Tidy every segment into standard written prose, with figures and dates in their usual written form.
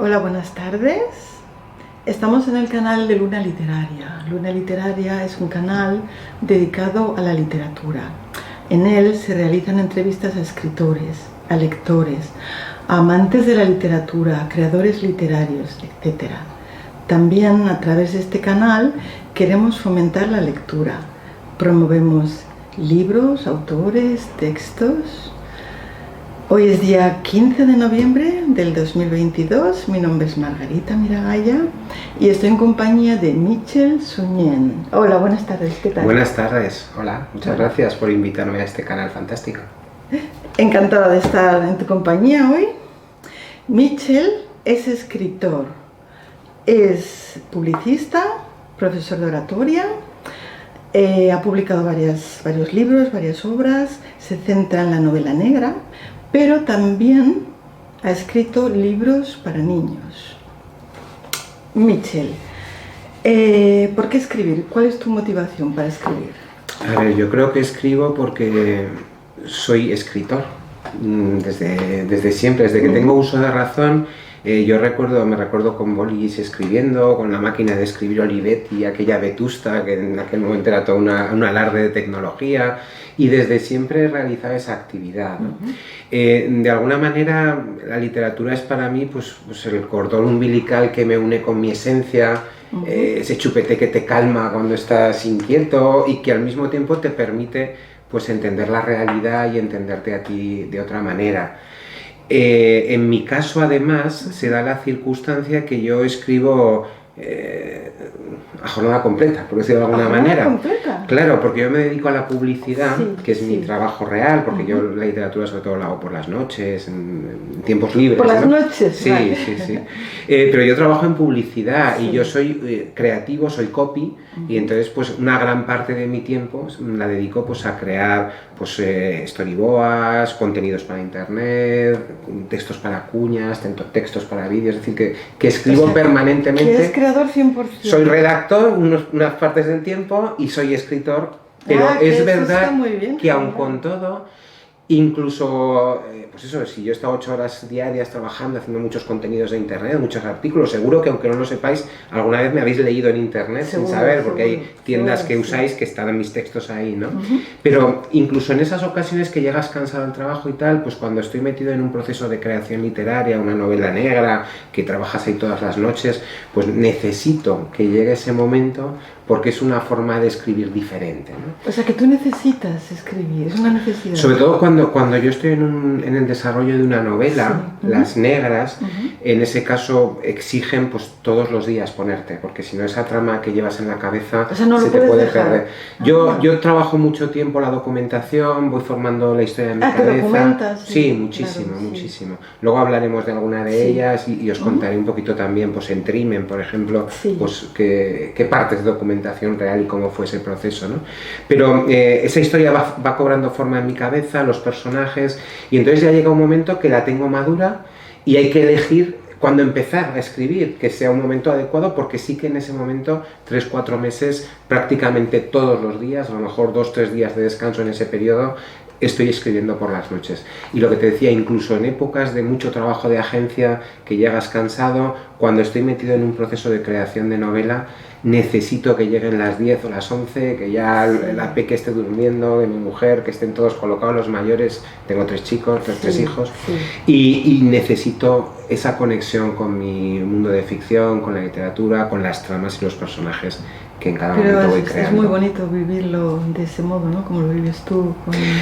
Hola, buenas tardes. Estamos en el canal de Luna Literaria. Luna Literaria es un canal dedicado a la literatura. En él se realizan entrevistas a escritores, a lectores, a amantes de la literatura, a creadores literarios, etc. También a través de este canal queremos fomentar la lectura. Promovemos libros, autores, textos. Hoy es día 15 de noviembre del 2022, mi nombre es Margarita Miragaya y estoy en compañía de Michel Suñén. Hola, buenas tardes, ¿qué tal? Buenas tardes, hola, muchas gracias por invitarme a este canal fantástico. Encantada de estar en tu compañía hoy. Michel es escritor, es publicista, profesor de oratoria, ha publicado varios libros, varias obras, se centra en la novela negra, pero también ha escrito libros para niños. Michel, ¿por qué escribir? ¿Cuál es tu motivación para escribir? A ver, yo creo que escribo porque soy escritor, desde siempre, desde que tengo uso de razón. Me recuerdo con bolis escribiendo, con la máquina de escribir Olivetti, aquella vetusta que en aquel momento era todo un alarde de tecnología, y desde siempre he realizado esa actividad, ¿no? De alguna manera la literatura es para mí pues el cordón umbilical que me une con mi esencia, ese chupete que te calma cuando estás inquieto y que al mismo tiempo te permite pues entender la realidad y entenderte a ti de otra manera. En mi caso, además, se da la circunstancia que yo escribo a jornada completa, por decirlo de alguna manera. ¿Completa? Claro, porque yo me dedico a la publicidad, Sí, que es mi trabajo real, porque yo la literatura sobre todo la hago por las noches, en tiempos libres. ¿Por las ¿no? noches? Sí, vale. sí. Pero yo trabajo en publicidad y yo soy creativo, soy copy, y entonces pues una gran parte de mi tiempo la dedico pues a crear pues storyboards, contenidos para internet, textos para cuñas, textos para vídeos, es decir, que escribo permanentemente. ¿Eres creador 100%? Soy redactor unas partes del tiempo y soy escritor, pero es verdad que aun con todo, incluso, pues eso, si yo he estado 8 horas diarias trabajando, haciendo muchos contenidos de internet, muchos artículos, seguro que aunque no lo sepáis, alguna vez me habéis leído en internet sin saber, porque hay tiendas que usáis que están mis textos ahí, ¿no? Pero incluso en esas ocasiones que llegas cansado del trabajo y tal, pues cuando estoy metido en un proceso de creación literaria, una novela negra, que trabajas ahí todas las noches, pues necesito que llegue ese momento porque es una forma de escribir diferente, ¿no? O sea, que tú necesitas escribir, es una necesidad. Sobre todo cuando yo estoy en el desarrollo de una novela, las negras, en ese caso exigen pues todos los días ponerte, porque si no esa trama que llevas en la cabeza se te puede perder. Yo trabajo mucho tiempo la documentación, voy formando la historia de mi cabeza. ¿Te documentas? Sí, muchísimo, claro, muchísimo. Luego hablaremos de alguna de ellas y os contaré un poquito también, pues en Trimen, por ejemplo, pues qué partes de documentación real y cómo fue ese proceso, ¿no? Pero esa historia va cobrando forma en mi cabeza, los personajes, y entonces ya llega un momento que la tengo madura y hay que elegir cuándo empezar a escribir, que sea un momento adecuado, porque sí que en ese momento 3-4 meses, prácticamente todos los días, a lo mejor 2-3 días de descanso en ese periodo, estoy escribiendo por las noches. Y lo que te decía, incluso en épocas de mucho trabajo de agencia, que llegas cansado, cuando estoy metido en un proceso de creación de novela, necesito que lleguen las 10 o las 11, que ya la peque esté durmiendo, de mi mujer, que estén todos colocados, los mayores, tengo 3 chicos, 3 hijos, y necesito esa conexión con mi mundo de ficción, con la literatura, con las tramas y los personajes que en cada momento voy creando. Es muy bonito vivirlo de ese modo, ¿no? Como lo vives tú.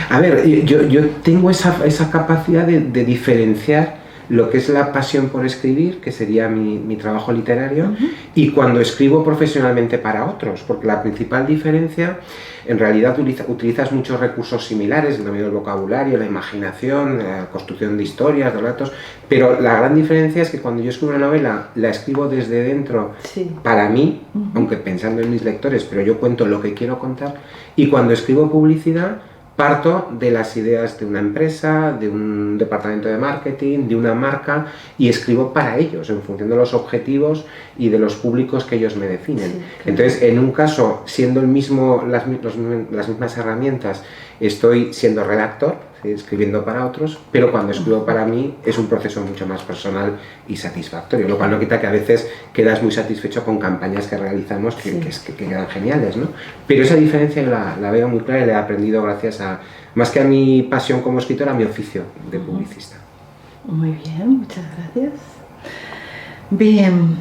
A ver, yo tengo esa capacidad de diferenciar lo que es la pasión por escribir, que sería mi trabajo literario, y cuando escribo profesionalmente para otros, porque la principal diferencia, en realidad utilizas muchos recursos similares, el dominio del vocabulario, la imaginación, la construcción de historias, de relatos, pero la gran diferencia es que cuando yo escribo una novela, la escribo desde dentro para mí, aunque pensando en mis lectores, pero yo cuento lo que quiero contar, y cuando escribo publicidad, parto de las ideas de una empresa, de un departamento de marketing, de una marca, y escribo para ellos, en función de los objetivos y de los públicos que ellos me definen. Entonces, en un caso, siendo las mismas herramientas estoy siendo redactor, escribiendo para otros, pero cuando escribo para mí es un proceso mucho más personal y satisfactorio, lo cual no quita que a veces quedas muy satisfecho con campañas que realizamos que quedan geniales, ¿no? Pero esa diferencia la veo muy clara y la he aprendido gracias a, más que a mi pasión como escritor, a mi oficio de publicista. Muy bien, muchas gracias. Bien,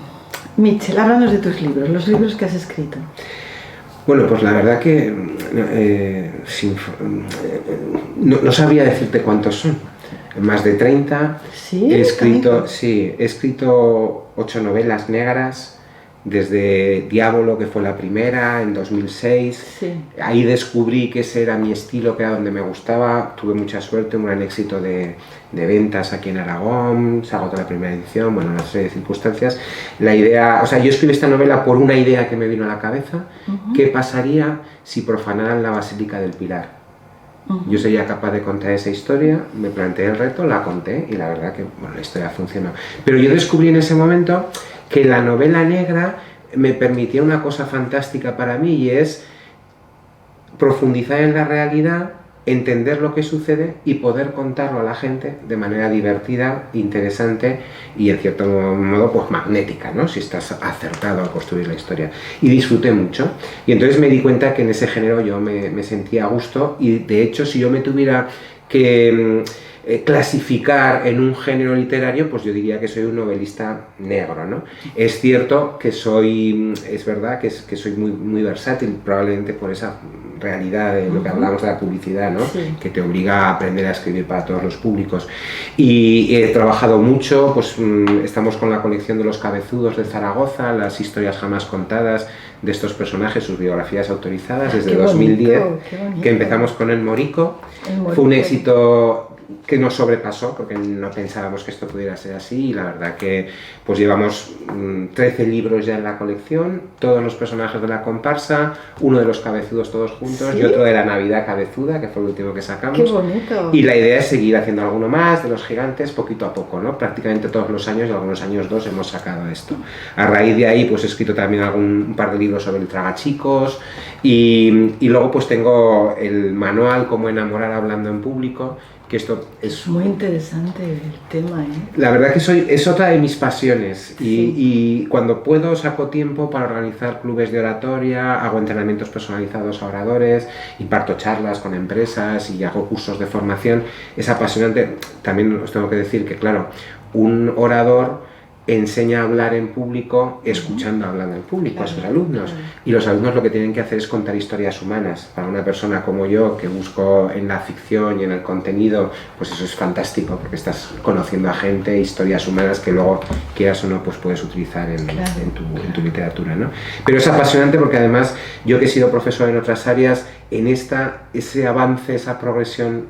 Mitchell, háblanos de tus libros, los libros que has escrito. Bueno, pues la verdad que no sabría decirte cuántos son. Más de 30. ¿Sí? He escrito 8 novelas negras, desde Diablo, que fue la primera, en 2006. Sí. Ahí descubrí que ese era mi estilo, que era donde me gustaba. Tuve mucha suerte, un gran éxito de ventas aquí en Aragón, se agotó la primera edición, bueno, una serie de circunstancias. La idea, o sea, yo escribí esta novela por una idea que me vino a la cabeza. ¿Qué pasaría si profanaran la Basílica del Pilar? Yo sería capaz de contar esa historia, me planteé el reto, la conté y la verdad que bueno, la historia funcionó. Pero yo descubrí en ese momento que la novela negra me permitía una cosa fantástica para mí, y es profundizar en la realidad, entender lo que sucede y poder contarlo a la gente de manera divertida, interesante y en cierto modo pues magnética, ¿no? Si estás acertado a construir la historia. Y disfruté mucho, y entonces me di cuenta que en ese género yo me sentía a gusto, y de hecho si yo me tuviera que clasificar en un género literario, pues yo diría que soy un novelista negro, ¿no? Es cierto que es verdad que soy muy versátil, probablemente por esa realidad de lo que hablamos de la publicidad, ¿no? Sí. Que te obliga a aprender a escribir para todos los públicos. Y he trabajado mucho, pues estamos con la colección de Los Cabezudos de Zaragoza, las historias jamás contadas de estos personajes, sus biografías autorizadas, desde 2010, que empezamos con El Morico. Fue un éxito que nos sobrepasó, porque no pensábamos que esto pudiera ser así, y la verdad que pues llevamos 13 libros ya en la colección, todos los personajes de la comparsa, uno de Los Cabezudos todos juntos, ¿sí? Y otro de La Navidad Cabezuda, que fue el último que sacamos. ¡Qué bonito! Y la idea es seguir haciendo alguno más de los gigantes poquito a poco, ¿no? Prácticamente todos los años, y algunos años 2, hemos sacado esto. A raíz de ahí pues he escrito también un par de libros sobre el Tragachicos, y luego pues tengo el manual Cómo enamorar hablando en público, que esto es muy interesante el tema, ¿eh? La verdad que es otra de mis pasiones, y cuando puedo saco tiempo para organizar clubes de oratoria, hago entrenamientos personalizados a oradores, imparto charlas con empresas y hago cursos de formación. Es apasionante. También os tengo que decir que, claro, un orador enseña a hablar en público escuchando hablando en público a sus alumnos, y los alumnos lo que tienen que hacer es contar historias humanas. Para una persona como yo, que busco en la ficción y en el contenido, pues eso es fantástico, porque estás conociendo a gente, historias humanas que luego, quieras o no, pues puedes utilizar en tu literatura, ¿no? Pero es apasionante porque además yo, que he sido profesor en otras áreas, en ese avance, esa progresión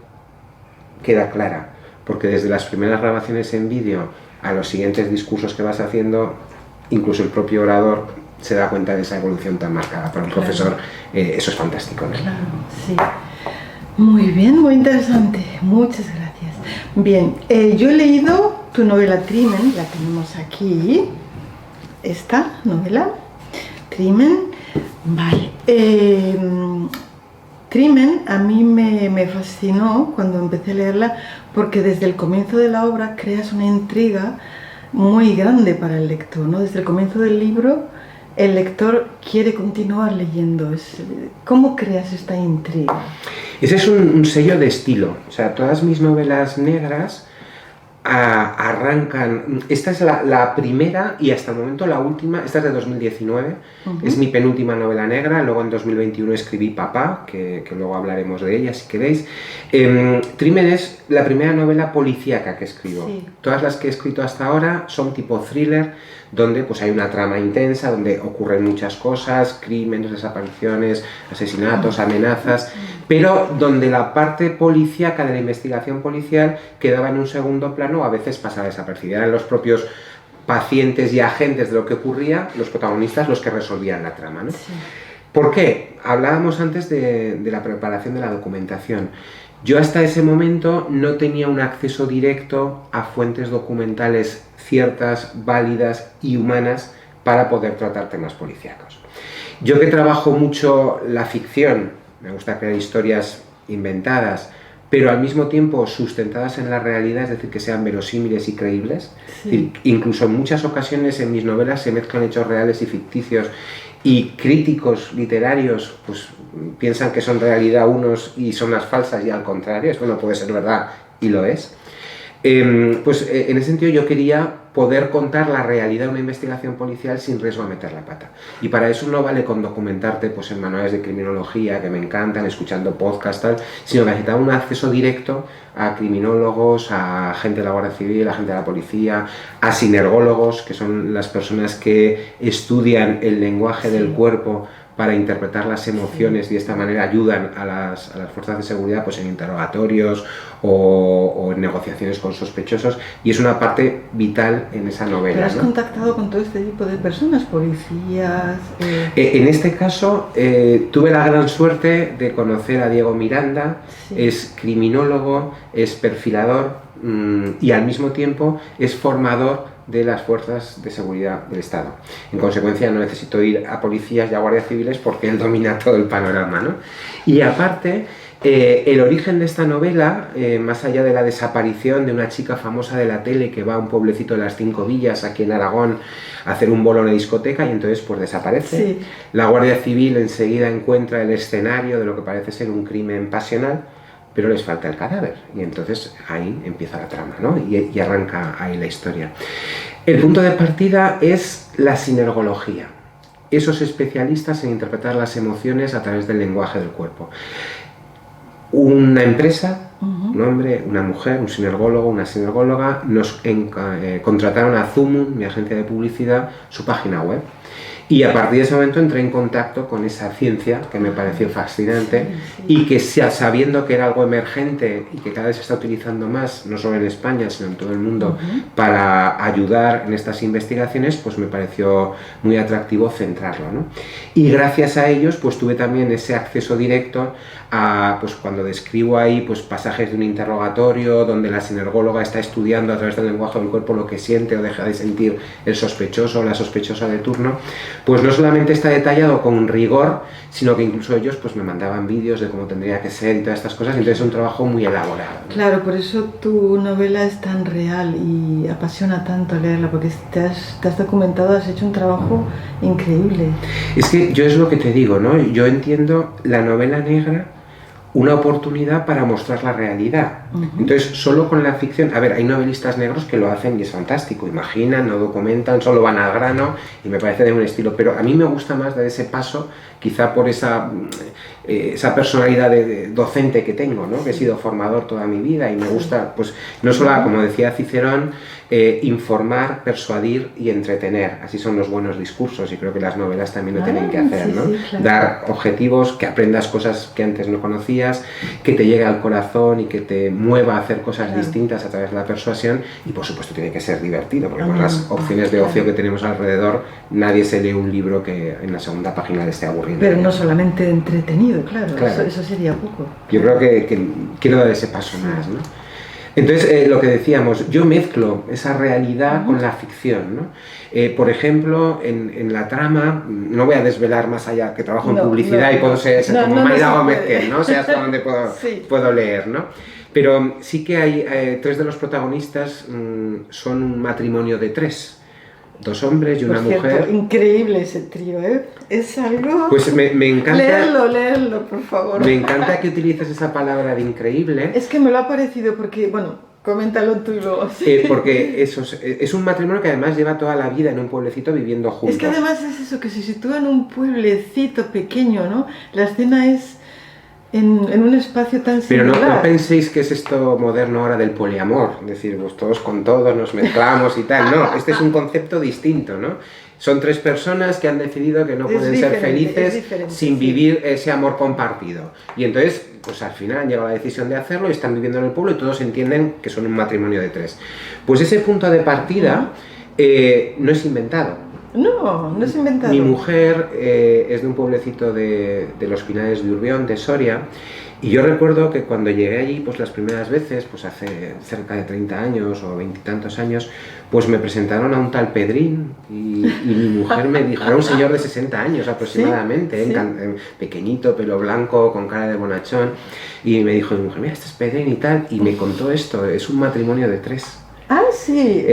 queda clara, porque desde las primeras grabaciones en vídeo a los siguientes discursos que vas haciendo, incluso el propio orador se da cuenta de esa evolución tan marcada. Para un profesor eso es fantástico, ¿no? Claro, sí. Muy bien, muy interesante. Muchas gracias. Bien, yo he leído tu novela Trimen, la tenemos aquí. Esta novela, Trimen. Vale. Trimen a mí me fascinó cuando empecé a leerla, porque desde el comienzo de la obra creas una intriga muy grande para el lector, ¿no? Desde el comienzo del libro el lector quiere continuar leyendo. ¿Cómo creas esta intriga? Ese es un sello de estilo. O sea, todas mis novelas negras arrancan. Esta es la primera y hasta el momento la última. Esta es de 2019, es mi penúltima novela negra. Luego en 2021 escribí Papá, que luego hablaremos de ella si queréis. Trimen es la primera novela policíaca que escribo. Sí. Todas las que he escrito hasta ahora son tipo thriller, donde pues hay una trama intensa, donde ocurren muchas cosas, crímenes, desapariciones, asesinatos, amenazas, pero donde la parte policíaca de la investigación policial quedaba en un segundo plano, a veces pasaba desapercibida. Eran los propios pacientes y agentes de lo que ocurría, los protagonistas, los que resolvían la trama, ¿no? Sí. ¿Por qué? Hablábamos antes de la preparación de la documentación. Yo hasta ese momento no tenía un acceso directo a fuentes documentales ciertas, válidas y humanas para poder tratar temas policíacos. Yo, que trabajo mucho la ficción, me gusta crear historias inventadas, pero al mismo tiempo sustentadas en la realidad, es decir, que sean verosímiles y creíbles. Sí. Incluso en muchas ocasiones en mis novelas se mezclan hechos reales y ficticios, y críticos literarios pues piensan que son realidad unos y son las falsas, y al contrario, eso no puede ser verdad y lo es. En ese sentido yo quería poder contar la realidad de una investigación policial sin riesgo a meter la pata. Y para eso no vale con documentarte pues, en manuales de criminología, que me encantan, escuchando podcasts, tal, sino que necesitaba un acceso directo a criminólogos, a gente de la Guardia Civil, a gente de la policía, a sinergólogos, que son las personas que estudian el lenguaje del cuerpo para interpretar las emociones y de esta manera ayudan a las fuerzas de seguridad pues en interrogatorios o en negociaciones con sospechosos, y es una parte vital en esa novela. ¿Pero has contactado con todo este tipo de personas, policías? En este caso tuve la gran suerte de conocer a Diego Miranda, es criminólogo, es perfilador y al mismo tiempo es formador de las fuerzas de seguridad del Estado. En consecuencia no necesito ir a policías y a guardias civiles porque él domina todo el panorama, ¿no? Y aparte, el origen de esta novela, más allá de la desaparición de una chica famosa de la tele que va a un pueblecito de las 5 Villas aquí en Aragón a hacer un bolo en una discoteca y entonces pues desaparece, la Guardia Civil enseguida encuentra el escenario de lo que parece ser un crimen pasional, pero les falta el cadáver, y entonces ahí empieza la trama, ¿no? Y arranca ahí la historia. El punto de partida es la sinergología, esos especialistas en interpretar las emociones a través del lenguaje del cuerpo. Una empresa, un hombre, una mujer, un sinergólogo, una sinergóloga, nos contrataron a Zumun, mi agencia de publicidad, su página web. Y a partir de ese momento entré en contacto con esa ciencia que me pareció fascinante y que sabiendo que era algo emergente y que cada vez se está utilizando más, no solo en España, sino en todo el mundo, para ayudar en estas investigaciones, pues me pareció muy atractivo centrarlo, ¿no? Y gracias a ellos pues tuve también ese acceso directo a, pues cuando describo ahí pues pasajes de un interrogatorio donde la sinergóloga está estudiando a través del lenguaje del cuerpo lo que siente o deja de sentir el sospechoso o la sospechosa de turno, pues no solamente está detallado con rigor, sino que incluso ellos pues me mandaban vídeos de cómo tendría que ser y todas estas cosas, entonces es un trabajo muy elaborado, ¿no? Claro, por eso tu novela es tan real y apasiona tanto leerla, porque te has documentado, has hecho un trabajo increíble. Es que yo es lo que te digo, ¿no? Yo entiendo la novela negra una oportunidad para mostrar la realidad. Entonces, solo con la ficción... A ver, hay novelistas negros que lo hacen y es fantástico. Imaginan, no documentan, solo van al grano y me parece de un estilo. Pero a mí me gusta más dar ese paso, quizá por esa personalidad de docente que tengo, ¿no? Que he sido formador toda mi vida y me gusta, pues, no solo, como decía Cicerón, informar, persuadir y entretener. Así son los buenos discursos y creo que las novelas también lo tienen que hacer, ¿no? Claro. Dar objetivos, que aprendas cosas que antes no conocías, que te llegue al corazón y que te mueva a hacer cosas distintas a través de la persuasión, y por supuesto tiene que ser divertido, porque con las opciones de ocio que tenemos alrededor, nadie se lee un libro que en la segunda página le esté aburriendo. Pero no solamente entretenido, claro. Eso sería poco. Yo creo que quiero dar ese paso más, ¿no? Entonces, lo que decíamos, yo mezclo esa realidad con la ficción, ¿no? Por ejemplo, en la trama, no voy a desvelar más allá, que trabajo en publicidad y puedo ser como Maida Gómez, ¿no? O sea, hasta donde puedo leer, ¿no? Pero sí que hay 3 de los protagonistas son un matrimonio de 3. 2 hombres y una mujer. Increíble ese trío, ¿eh? Es algo... Pues me encanta... Leerlo, por favor. Me encanta que utilices esa palabra de increíble. Es que me lo ha parecido porque, bueno, coméntalo tú luego. Porque es un matrimonio que además lleva toda la vida en un pueblecito viviendo juntos. Es que además es eso, que se sitúa en un pueblecito pequeño, ¿no? La escena es... En un espacio tan singular. Pero no penséis que es esto moderno ahora del poliamor, es decir, pues todos con todos nos mezclamos y tal, no, este es un concepto distinto, ¿no? Son 3 personas que han decidido que no pueden ser felices sin vivir ese amor compartido, y entonces, pues al final han llegado a la decisión de hacerlo y están viviendo en el pueblo y todos entienden que son un matrimonio de 3. Pues ese punto de partida no es inventado. No es inventado. Mi mujer es de un pueblecito de los Pinares de Urbión, de Soria, Y yo recuerdo que cuando llegué allí, pues las primeras veces, pues hace cerca de 30 años o 20 y tantos años, pues me presentaron a un tal Pedrín y mi mujer me dijo, era un señor de 60 años aproximadamente, ¿Sí? Pequeñito, pelo blanco, con cara de bonachón, y me dijo mi mujer, mira, este es Pedrín y tal, y me contó esto, es un matrimonio de 3. Ah, sí,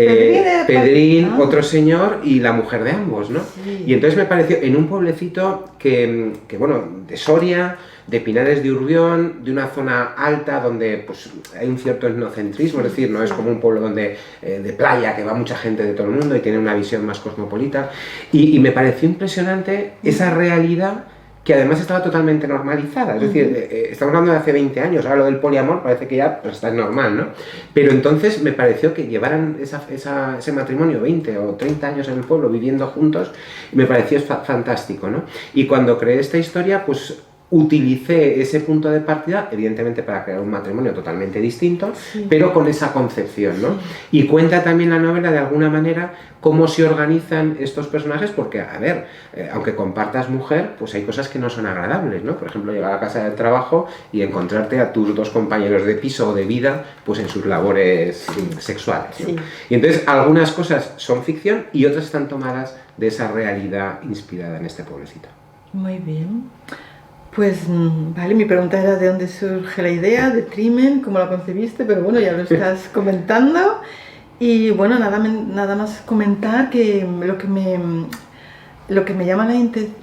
Pedrín, otro señor y la mujer de ambos, ¿no? Sí. Y entonces me pareció, en un pueblecito que bueno, de Soria, de Pinares de Urbión, de una zona alta donde pues hay un cierto etnocentrismo, es decir, no es como un pueblo donde de playa que va mucha gente de todo el mundo y tiene una visión más cosmopolita, y me pareció impresionante esa realidad que además estaba totalmente normalizada, es decir, estamos hablando de hace 20 años, ahora lo del poliamor parece que ya pues, está normal, ¿no? Pero entonces me pareció que llevaran ese matrimonio 20 o 30 años en el pueblo viviendo juntos, me pareció fantástico, ¿no? Y cuando creé esta historia, pues utilicé ese punto de partida, evidentemente para crear un matrimonio totalmente distinto, pero con esa concepción, ¿no? Y cuenta también la novela de alguna manera cómo se organizan estos personajes, porque, a ver, aunque compartas mujer, pues hay cosas que no son agradables, ¿no? Por ejemplo, llegar a casa del trabajo y encontrarte a tus 2 compañeros de piso o de vida, pues en sus labores sexuales, ¿no? Y entonces algunas cosas son ficción y otras están tomadas de esa realidad inspirada en este pueblecito. Muy bien. Pues vale, mi pregunta era de dónde surge la idea de Trimen, cómo la concebiste, pero bueno, ya lo estás comentando. Y bueno, nada más comentar que lo que me llama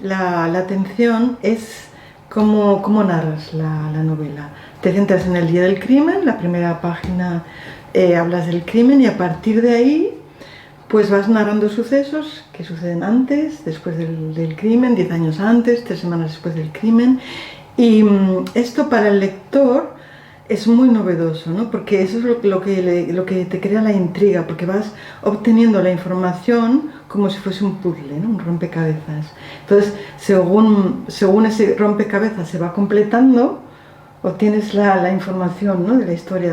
la atención es cómo narras la novela. Te centras en el día del crimen, la primera página hablas del crimen y a partir de ahí pues vas narrando sucesos que suceden antes, después del crimen, 10 años antes, 3 semanas después del crimen. Y esto para el lector es muy novedoso, ¿no? Porque eso es lo que te crea la intriga, porque vas obteniendo la información como si fuese un puzzle, ¿no? Un rompecabezas. Entonces, según ese rompecabezas se va completando, obtienes la información, ¿no? De la historia.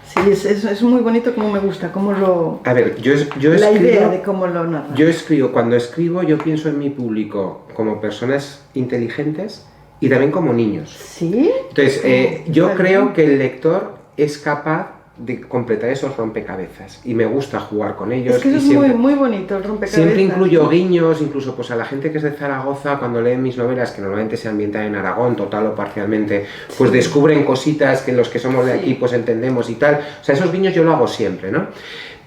Sí, es muy bonito, como me gusta, cómo lo... A ver, yo la idea de cómo lo narras. Yo escribo, cuando escribo yo pienso en mi público como personas inteligentes y también como niños. ¿Sí? Entonces, yo creo que el lector es capaz de completar esos rompecabezas y me gusta jugar con ellos. Es que eso y es siempre, muy bonito, el rompecabezas. Siempre incluyo guiños, incluso pues a la gente que es de Zaragoza, cuando leen mis novelas, que normalmente se ambientan en Aragón, total o parcialmente, pues descubren cositas que los que somos de aquí pues entendemos y tal. O sea, esos guiños yo lo hago siempre, ¿no?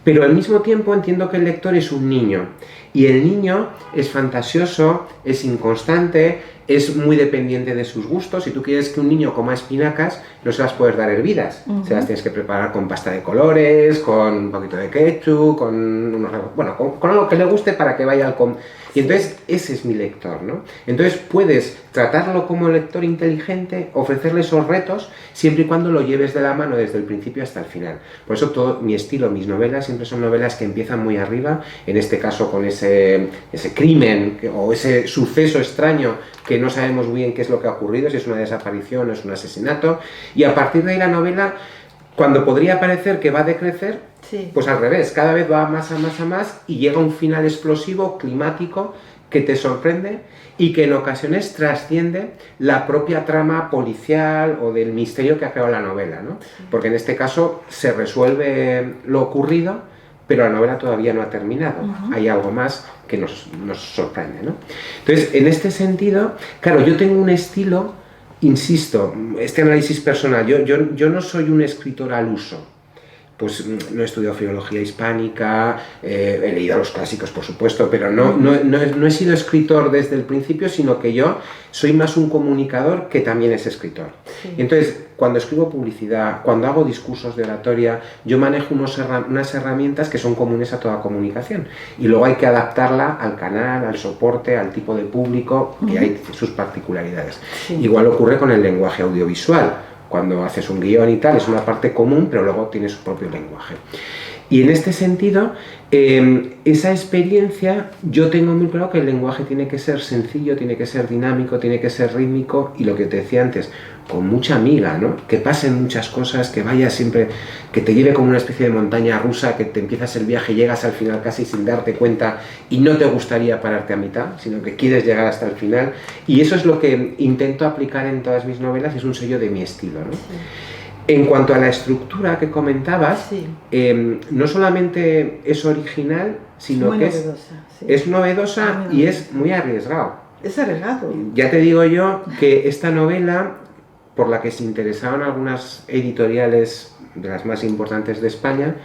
Pero al mismo tiempo entiendo que el lector es un niño y el niño es fantasioso, es inconstante, es muy dependiente de sus gustos. Si tú quieres que un niño coma espinacas, no se las puedes dar hervidas, se las tienes que preparar con pasta de colores, con un poquito de ketchup, con lo que le guste para que vaya al Y entonces ese es mi lector, ¿no? Entonces puedes tratarlo como lector inteligente, ofrecerle esos retos, siempre y cuando lo lleves de la mano desde el principio hasta el final. Por eso todo mi estilo, mis novelas, siempre son novelas que empiezan muy arriba, en este caso con ese crimen o ese suceso extraño que no sabemos muy bien qué es lo que ha ocurrido, si es una desaparición o es un asesinato, y a partir de ahí la novela, cuando podría parecer que va a decrecer, pues al revés, cada vez va más a más y llega a un final explosivo, climático, que te sorprende y que en ocasiones trasciende la propia trama policial o del misterio que ha creado la novela, ¿no? Porque en este caso se resuelve lo ocurrido, pero la novela todavía no ha terminado. Hay algo más que nos sorprende, ¿no? Entonces, en este sentido, claro, yo tengo un estilo, insisto, este análisis personal, yo no soy un escritor al uso. Pues no he estudiado filología hispánica, he leído los clásicos, por supuesto, pero no he sido escritor desde el principio, sino que yo soy más un comunicador que también es escritor. Y entonces, cuando escribo publicidad, cuando hago discursos de oratoria, yo manejo unas herramientas que son comunes a toda comunicación. Y luego hay que adaptarla al canal, al soporte, al tipo de público, y hay sus particularidades. Igual ocurre con el lenguaje audiovisual. Cuando haces un guión y tal, es una parte común, pero luego tiene su propio lenguaje. Y en este sentido, esa experiencia, yo tengo muy claro que el lenguaje tiene que ser sencillo, tiene que ser dinámico, tiene que ser rítmico y lo que te decía antes, con mucha miga, ¿no? Que pasen muchas cosas, que vaya siempre, que te lleve como una especie de montaña rusa, que te empiezas el viaje, llegas al final casi sin darte cuenta y no te gustaría pararte a mitad, sino que quieres llegar hasta el final. Y eso es lo que intento aplicar en todas mis novelas, y es un sello de mi estilo, ¿no? Sí. En cuanto a la estructura que comentabas, sí. No solamente es original, sino que es novedosa y es muy arriesgado. Es arriesgado. Ya te digo yo que esta novela, por la que se interesaron algunas editoriales de las más importantes de España,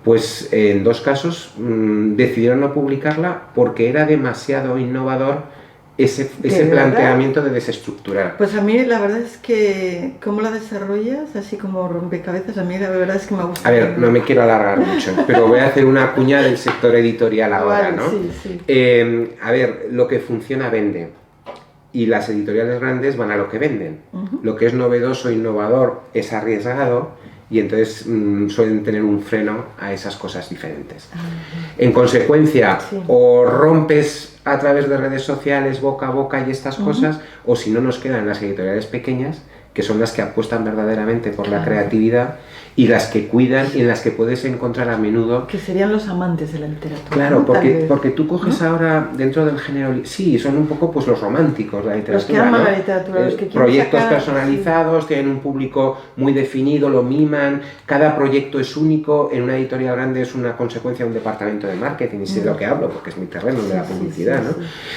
pues en 2 casos decidieron no publicarla porque era demasiado innovador ese planteamiento de desestructurar. Pues a mí la verdad es que cómo la desarrollas, así como rompecabezas, a mí la verdad es que me gusta. A ver, no me quiero alargar mucho, pero voy a hacer una cuña del sector editorial ahora, vale, ¿no? Sí, sí. A ver, lo que funciona vende. Y las editoriales grandes van a lo que venden. Lo que es novedoso, innovador, es arriesgado, y entonces suelen tener un freno a esas cosas diferentes. En consecuencia, sí. O rompes a través de redes sociales, boca a boca y estas cosas, o si no, nos quedan las editoriales pequeñas, que son las que apuestan verdaderamente por la creatividad y las que cuidan y en las que puedes encontrar a menudo... Que serían los amantes de la literatura. Claro, porque tú coges ahora dentro del género... Sí, son un poco pues los románticos de la literatura. Los que aman la literatura, los que quieren proyectos sacar, personalizados, sí. Tienen un público muy definido, lo miman, cada proyecto es único, en una editorial grande es una consecuencia de un departamento de marketing, y sé de lo que hablo, porque es mi terreno de la publicidad, ¿no?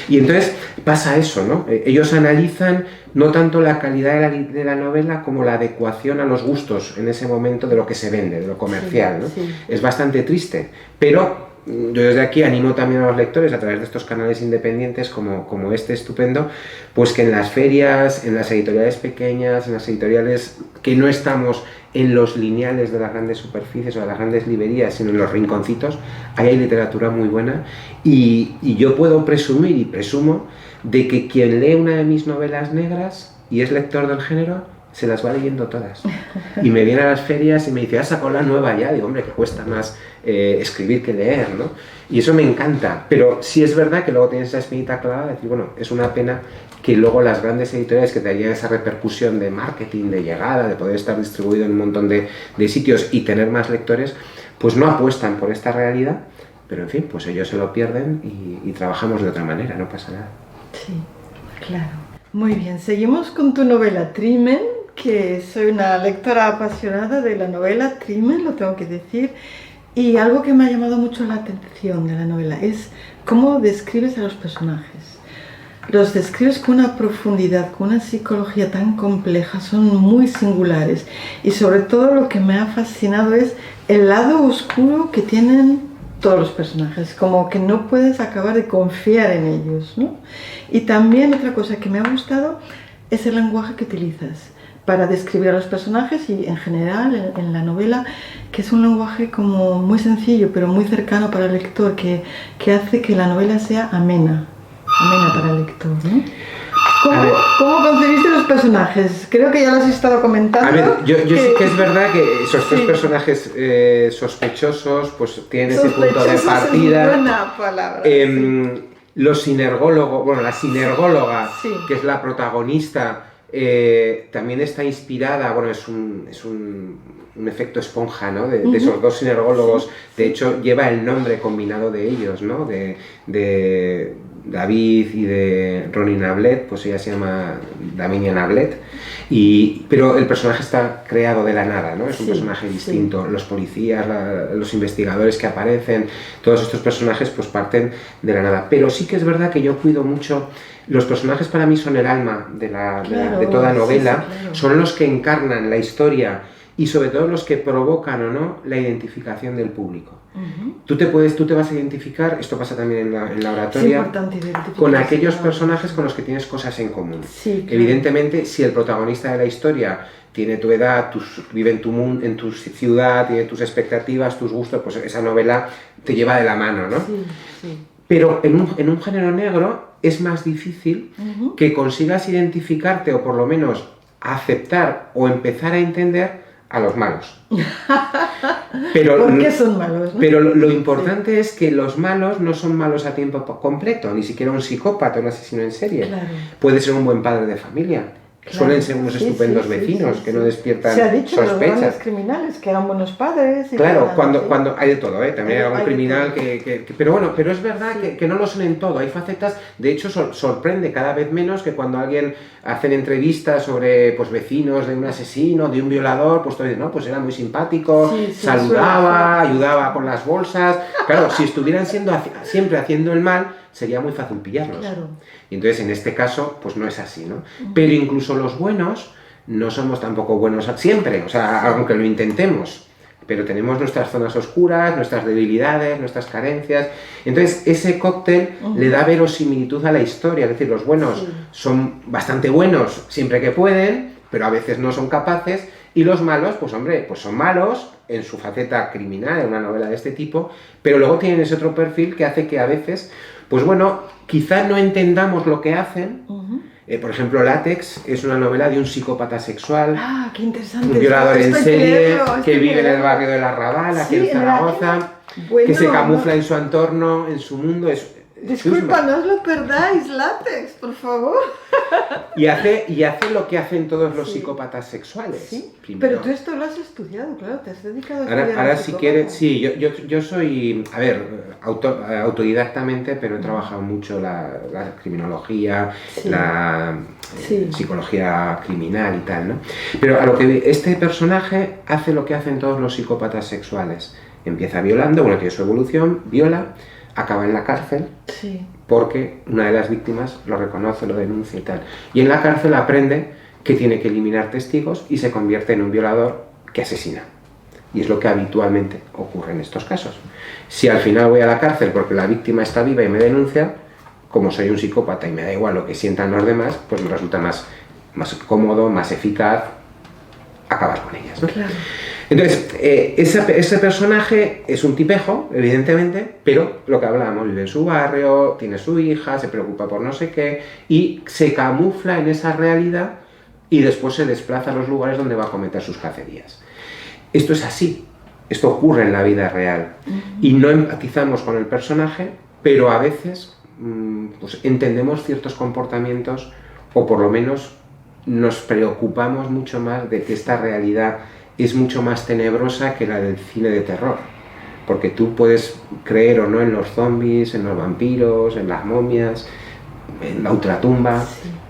Y entonces pasa eso, ¿no? Ellos analizan no tanto la calidad de la novela como la adecuación a los gustos en ese momento de lo que se vende, de lo comercial, ¿no? Sí. Es bastante triste, pero yo desde aquí animo también a los lectores a través de estos canales independientes como este estupendo, pues que en las ferias, en las editoriales pequeñas, en las editoriales que no estamos en los lineales de las grandes superficies o de las grandes librerías, sino en los rinconcitos, ahí hay literatura muy buena, y yo puedo presumir y presumo de que quien lee una de mis novelas negras y es lector del género, se las va leyendo todas. Y me viene a las ferias y me dice, sacó la nueva ya. Digo, hombre, que cuesta más escribir que leer, ¿no? Y eso me encanta. Pero sí es verdad que luego tienes esa espinita clavada de decir, bueno, es una pena que luego las grandes editoriales que te darían esa repercusión de marketing, de llegada, de poder estar distribuido en un montón de sitios y tener más lectores, pues no apuestan por esta realidad. Pero en fin, pues ellos se lo pierden y trabajamos de otra manera, no pasa nada. Sí, claro. Muy bien, seguimos con tu novela Trimen, que soy una lectora apasionada de la novela Trimen, lo tengo que decir, y algo que me ha llamado mucho la atención de la novela es cómo describes a los personajes. Los describes con una profundidad, con una psicología tan compleja, son muy singulares, y sobre todo lo que me ha fascinado es el lado oscuro que tienen todos los personajes, como que no puedes acabar de confiar en ellos, ¿no? Y también otra cosa que me ha gustado es el lenguaje que utilizas para describir a los personajes y en general en la novela, que es un lenguaje como muy sencillo pero muy cercano para el lector, que hace que la novela sea amena para el lector, ¿no? ¿Cómo concebiste los personajes? Creo que ya lo has estado comentando. A ver, yo sí que es verdad que esos 3 personajes sospechosos pues tienen ese punto de partida. Es buena palabra. Los sinergólogos, bueno, la sinergóloga, que es la protagonista, también está inspirada, bueno, es un efecto esponja, ¿no? De esos 2 sinergólogos. De hecho, lleva el nombre combinado de ellos, ¿no? De David y de Ronin Ablet, pues ella se llama Daminian Ablet, pero el personaje está creado de la nada, ¿no? Es un personaje distinto. Los policías, los investigadores que aparecen, todos estos personajes pues parten de la nada. Pero sí que es verdad que yo cuido mucho. Los personajes para mí son el alma de toda novela, son los que encarnan la historia y sobre todo los que provocan o no la identificación del público. Tú te vas a identificar, esto pasa también en la oratoria, con aquellos personajes con los que tienes cosas en común. Sí, claro. Evidentemente, si el protagonista de la historia tiene tu edad, vive en tu mundo, en tu ciudad, tiene tus expectativas, tus gustos, pues esa novela te lleva de la mano, ¿no? Sí. Pero en un género negro es más difícil que consigas identificarte o por lo menos aceptar o empezar a entender a los malos. Pero, ¿por qué son malos? ¿No? Pero lo importante es que los malos no son malos a tiempo completo, ni siquiera un psicópata, un asesino en serie. Claro. Puede ser un buen padre de familia. suelen ser unos estupendos vecinos que no despiertan sospechas. Se ha dicho de los grandes criminales que eran buenos padres. Y claro, cuando hay de todo, también hay algún criminal pero bueno, pero es verdad que no lo son en todo, hay facetas, de hecho sorprende cada vez menos que cuando alguien hacen entrevistas sobre pues vecinos de un asesino, de un violador, pues todo dicen, no, pues era muy simpático, saludaba, ayudaba con las bolsas, claro, si estuvieran siempre haciendo el mal, sería muy fácil pillarlos. Claro. Y entonces en este caso, pues no es así, ¿no? Pero incluso los buenos no somos tampoco buenos siempre, o sea, aunque lo intentemos, pero tenemos nuestras zonas oscuras, nuestras debilidades, nuestras carencias. Entonces ese cóctel le da verosimilitud a la historia, es decir, los buenos son bastante buenos siempre que pueden, pero a veces no son capaces, y los malos, pues hombre, pues son malos en su faceta criminal, en una novela de este tipo, pero luego tienen ese otro perfil que hace que a veces, pues bueno, quizá no entendamos lo que hacen. Por ejemplo, Látex es una novela de un psicópata sexual, qué interesante, un violador en serie, que vive en el barrio de La Rabal, aquí en Zaragoza, que se camufla en su entorno, en su mundo. Disculpa, no os lo perdáis, Látex, por favor. Y hace lo que hacen todos los psicópatas sexuales. Sí, pero tú esto lo has estudiado, claro, te has dedicado a estudiar. Ahora si quieres, sí, yo soy, a ver, autodidactamente, pero he trabajado mucho la criminología, la psicología criminal y tal, ¿no? Pero a lo que este personaje hace lo que hacen todos los psicópatas sexuales. Empieza violando, bueno, tiene su evolución, viola, acaba en la cárcel, porque una de las víctimas lo reconoce, lo denuncia y tal. Y en la cárcel aprende que tiene que eliminar testigos y se convierte en un violador que asesina. Y es lo que habitualmente ocurre en estos casos. Si al final voy a la cárcel porque la víctima está viva y me denuncia, como soy un psicópata y me da igual lo que sientan los demás, pues me resulta más cómodo, más eficaz acabar con ellas, ¿no? Claro. Entonces, ese personaje es un tipejo, evidentemente, pero lo que hablábamos, vive en su barrio, tiene su hija, se preocupa por no sé qué, y se camufla en esa realidad y después se desplaza a los lugares donde va a cometer sus cacerías. Esto es así, esto ocurre en la vida real, y no empatizamos con el personaje, pero a veces pues, entendemos ciertos comportamientos, o por lo menos nos preocupamos mucho más de que esta realidad es mucho más tenebrosa que la del cine de terror, porque tú puedes creer o no en los zombies, en los vampiros, en las momias, en la ultratumba,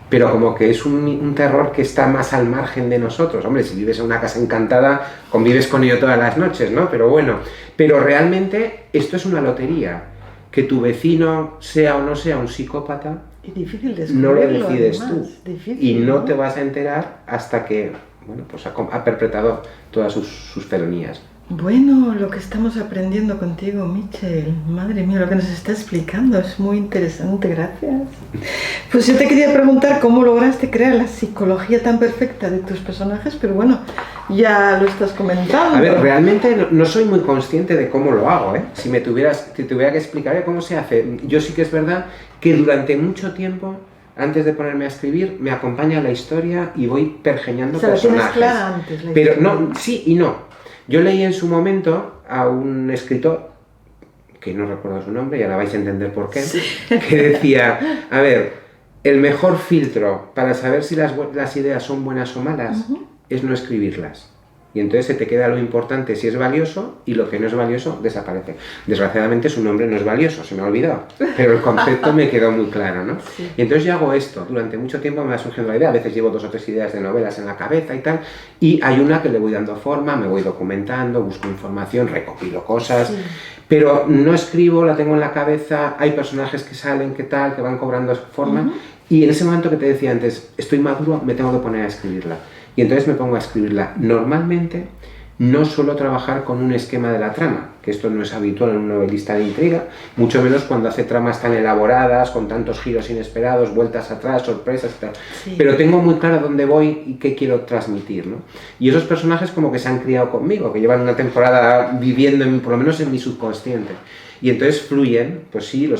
pero como que es un terror que está más al margen de nosotros. Hombre, si vives en una casa encantada, convives con ello todas las noches, ¿no? Pero bueno, pero realmente esto es una lotería, que tu vecino sea o no sea un psicópata, y difícil no lo decides además, tú, difícil, y no te vas a enterar hasta que bueno, pues ha perpetrado todas sus felonías. Bueno, lo que estamos aprendiendo contigo, Michel, madre mía, lo que nos está explicando es muy interesante, gracias. Pues yo te quería preguntar cómo lograste crear la psicología tan perfecta de tus personajes, pero bueno, ya lo estás comentando. A ver, realmente no soy muy consciente de cómo lo hago, ¿eh? Si tuviera que explicar cómo se hace, yo sí que es verdad que durante mucho tiempo, antes de ponerme a escribir, me acompaña la historia y voy pergeñando personajes. O sea, la tienes clara antes, la pero no, sí y no. Yo leí en su momento a un escritor, que no recuerdo su nombre, y ahora vais a entender por qué, que decía, a ver, el mejor filtro para saber si las ideas son buenas o malas es no escribirlas. Y entonces se te queda lo importante si es valioso, y lo que no es valioso desaparece. Desgraciadamente su nombre no es valioso, se me ha olvidado, pero el concepto me quedó muy claro, ¿no? Sí. Y entonces yo hago esto, durante mucho tiempo me va surgiendo la idea, a veces llevo 2 o 3 ideas de novelas en la cabeza y tal, y hay una que le voy dando forma, me voy documentando, busco información, recopilo cosas, pero no escribo, la tengo en la cabeza, hay personajes que salen, que tal, que van cobrando forma, y en ese momento que te decía antes, estoy maduro, me tengo que poner a escribirla. Y entonces me pongo a escribirla. Normalmente no suelo trabajar con un esquema de la trama, que esto no es habitual en un novelista de intriga, mucho menos cuando hace tramas tan elaboradas, con tantos giros inesperados, vueltas atrás, sorpresas y tal. Sí. Pero tengo muy claro dónde voy y qué quiero transmitir, ¿no? Y esos personajes como que se han criado conmigo, que llevan una temporada viviendo, por lo menos en mi subconsciente. Y entonces fluyen, pues sí,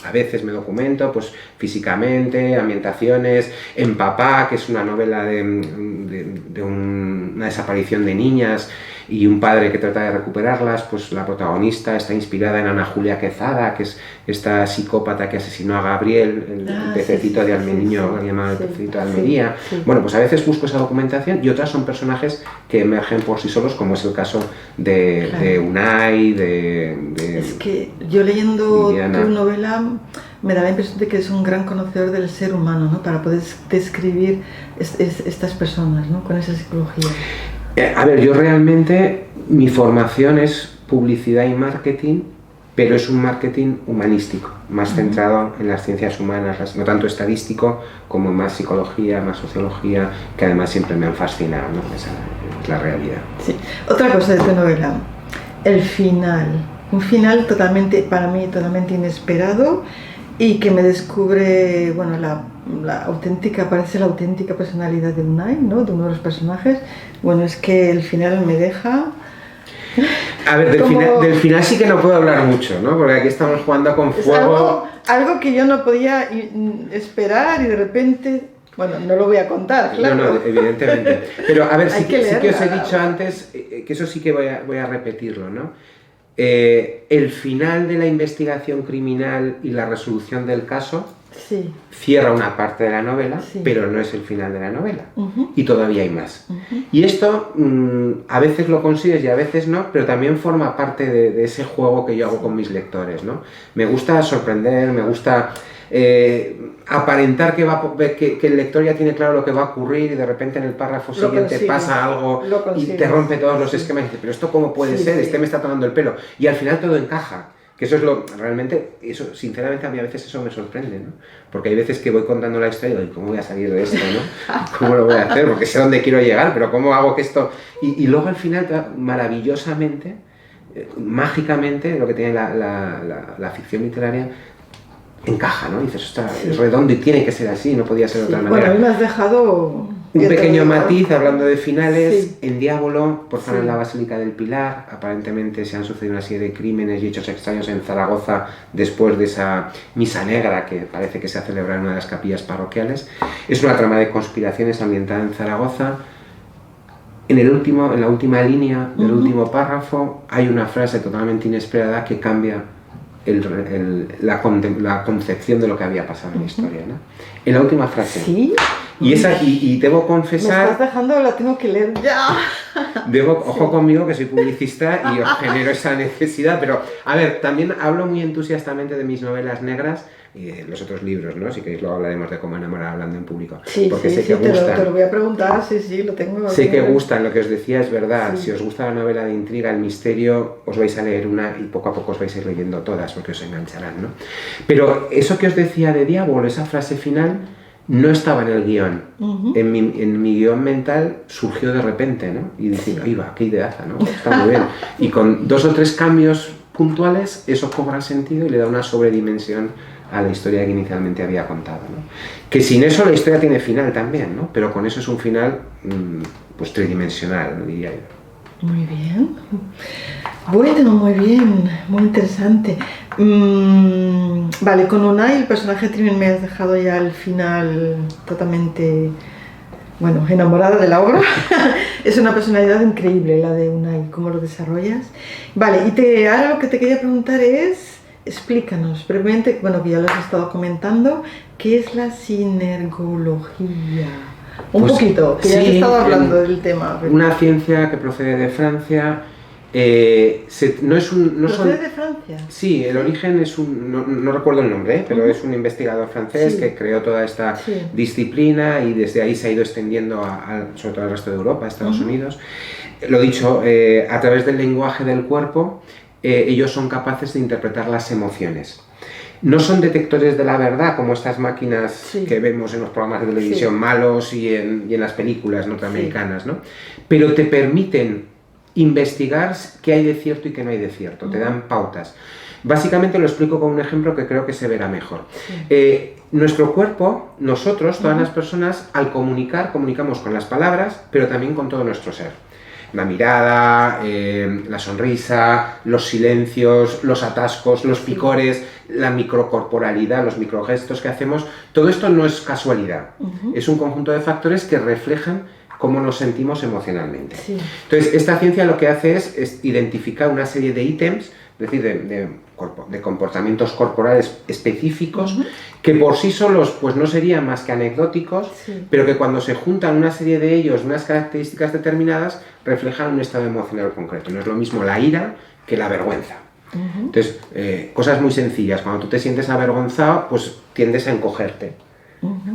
a veces me documento, pues físicamente, ambientaciones, En Papá, que es una novela de una desaparición de niñas, y un padre que trata de recuperarlas, pues la protagonista está inspirada en Ana Julia Quezada, que es esta psicópata que asesinó a Gabriel, el pececito de Almeniño, llamado el pececito de Almería. Bueno, pues a veces busco esa documentación y otras son personajes que emergen por sí solos, como es el caso de Unai, Es que yo leyendo tu novela me da la impresión de que es un gran conocedor del ser humano, ¿no? Para poder describir estas personas, ¿no? Con esa psicología. A ver, yo realmente, mi formación es publicidad y marketing, pero es un marketing humanístico, más centrado en las ciencias humanas, no tanto estadístico como más psicología, más sociología, que además siempre me han fascinado, ¿no? Esa es la realidad. Sí. Otra cosa de tu novela, el final. Un final totalmente, para mí, totalmente inesperado y que me descubre, bueno, parece la auténtica personalidad de Unai, ¿no? De uno de los personajes. Bueno, es que el final me deja... A ver, del final sí que no puedo hablar mucho, ¿no? Porque aquí estamos jugando con fuego. Algo que yo no podía esperar y de repente... Bueno, no lo voy a contar, claro. No, evidentemente. Pero a ver, sí que os he dicho antes, que eso sí que voy a repetirlo, ¿no? El final de la investigación criminal y la resolución del caso cierra una parte de la novela, pero no es el final de la novela. Y todavía hay más. Y esto a veces lo consigues y a veces no, pero también forma parte de ese juego que yo hago con mis lectores, ¿no? Me gusta sorprender, me gusta aparentar que el lector ya tiene claro lo que va a ocurrir y de repente en el párrafo siguiente pasa algo y te rompe todos los esquemas y dices, pero esto cómo puede ser, este me está tomando el pelo, y al final todo encaja. Que eso es realmente, eso, sinceramente a mí a veces eso me sorprende, ¿no? Porque hay veces que voy contando la historia y digo, ¿cómo voy a salir de esto, no? ¿Cómo lo voy a hacer? Porque sé dónde quiero llegar, pero ¿cómo hago que esto...? Y luego al final, maravillosamente, mágicamente, lo que tiene la ficción literaria, encaja, ¿no? Y dices, es redondo y tiene que ser así, no podía ser de otra manera. Bueno, a mí me has dejado... Un pequeño matiz, hablando de finales, en Diávolo, por favor, en la Basílica del Pilar, aparentemente se han sucedido una serie de crímenes y hechos extraños en Zaragoza después de esa misa negra que parece que se ha celebrado en una de las capillas parroquiales. Es una trama de conspiraciones ambientada en Zaragoza. En la última línea del último párrafo hay una frase totalmente inesperada que cambia la concepción de lo que había pasado en la historia, ¿no? En la última frase. ¿Sí? Y debo confesar... Me estás dejando, la tengo que leer ya. Ojo conmigo que soy publicista y os genero esa necesidad, pero a ver, también hablo muy entusiastamente de mis novelas negras y de los otros libros, ¿no? Si queréis luego hablaremos de Cómo enamorar hablando en público. Porque sé que gustan. Te lo voy a preguntar, sí, lo tengo. Sé que gustan, lo que os decía es verdad. Si os gusta la novela de intriga, el misterio, os vais a leer una y poco a poco os vais a ir leyendo todas porque os engancharán, ¿no? Pero eso que os decía de Diávolo, esa frase final, no estaba en el guión. En mi guión mental surgió de repente, ¿no? Y dije, ahí va, qué ideaza, ¿no? Está muy bien. Y con 2 o 3 cambios puntuales, eso cobra sentido y le da una sobredimensión a la historia que inicialmente había contado, ¿no? Que sin eso la historia tiene final también, ¿no? Pero con eso es un final pues tridimensional, diría yo. Muy bien. Bueno, muy bien, muy interesante. Vale, con Unai, el personaje de Trimen, me has dejado ya al final totalmente, bueno, enamorada de la obra. Es una personalidad increíble la de Unai, cómo lo desarrollas. Vale, y ahora lo que te quería preguntar es, explícanos brevemente, bueno, que ya lo has estado comentando, ¿qué es la sinergología? Un poquito, que ya has estado hablando del tema. Pero... Una ciencia que procede de Francia. ¿Procede de Francia? Sí, el origen es no recuerdo el nombre, pero es un investigador francés que creó toda esta disciplina y desde ahí se ha ido extendiendo sobre todo al resto de Europa, a Estados Unidos. Lo dicho, a través del lenguaje del cuerpo, ellos son capaces de interpretar las emociones. No son detectores de la verdad como estas máquinas que vemos en los programas de televisión malos y en las películas norteamericanas, ¿no? Pero te permiten investigar qué hay de cierto y qué no hay de cierto, te dan pautas. Básicamente lo explico con un ejemplo que creo que se verá mejor. Nuestro cuerpo, nosotros, todas las personas, al comunicamos con las palabras, pero también con todo nuestro ser. La mirada, la sonrisa, los silencios, los atascos, los picores, la microcorporalidad, los microgestos que hacemos, todo esto no es casualidad. Es un conjunto de factores que reflejan cómo nos sentimos emocionalmente. Sí. Entonces, esta ciencia lo que hace es identificar una serie de ítems, es decir, de comportamientos corporales específicos, que por sí solos pues no serían más que anecdóticos, pero que cuando se juntan una serie de ellos, unas características determinadas, reflejan un estado emocional concreto. No es lo mismo la ira que la vergüenza. Entonces, cosas muy sencillas. Cuando tú te sientes avergonzado, pues tiendes a encogerte.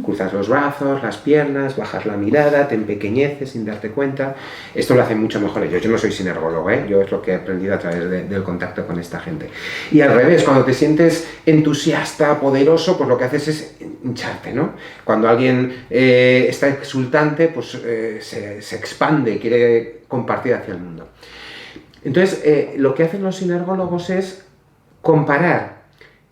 Cruzas los brazos, las piernas, bajas la mirada, te empequeñeces sin darte cuenta. Esto lo hacen mucho mejor ellos. Yo no soy sinergólogo, yo es lo que he aprendido a través del contacto con esta gente. Y al revés, cuando te sientes entusiasta, poderoso, pues lo que haces es hincharte, ¿no? Cuando alguien está exultante, pues se expande, quiere compartir hacia el mundo. Entonces, lo que hacen los sinergólogos es comparar,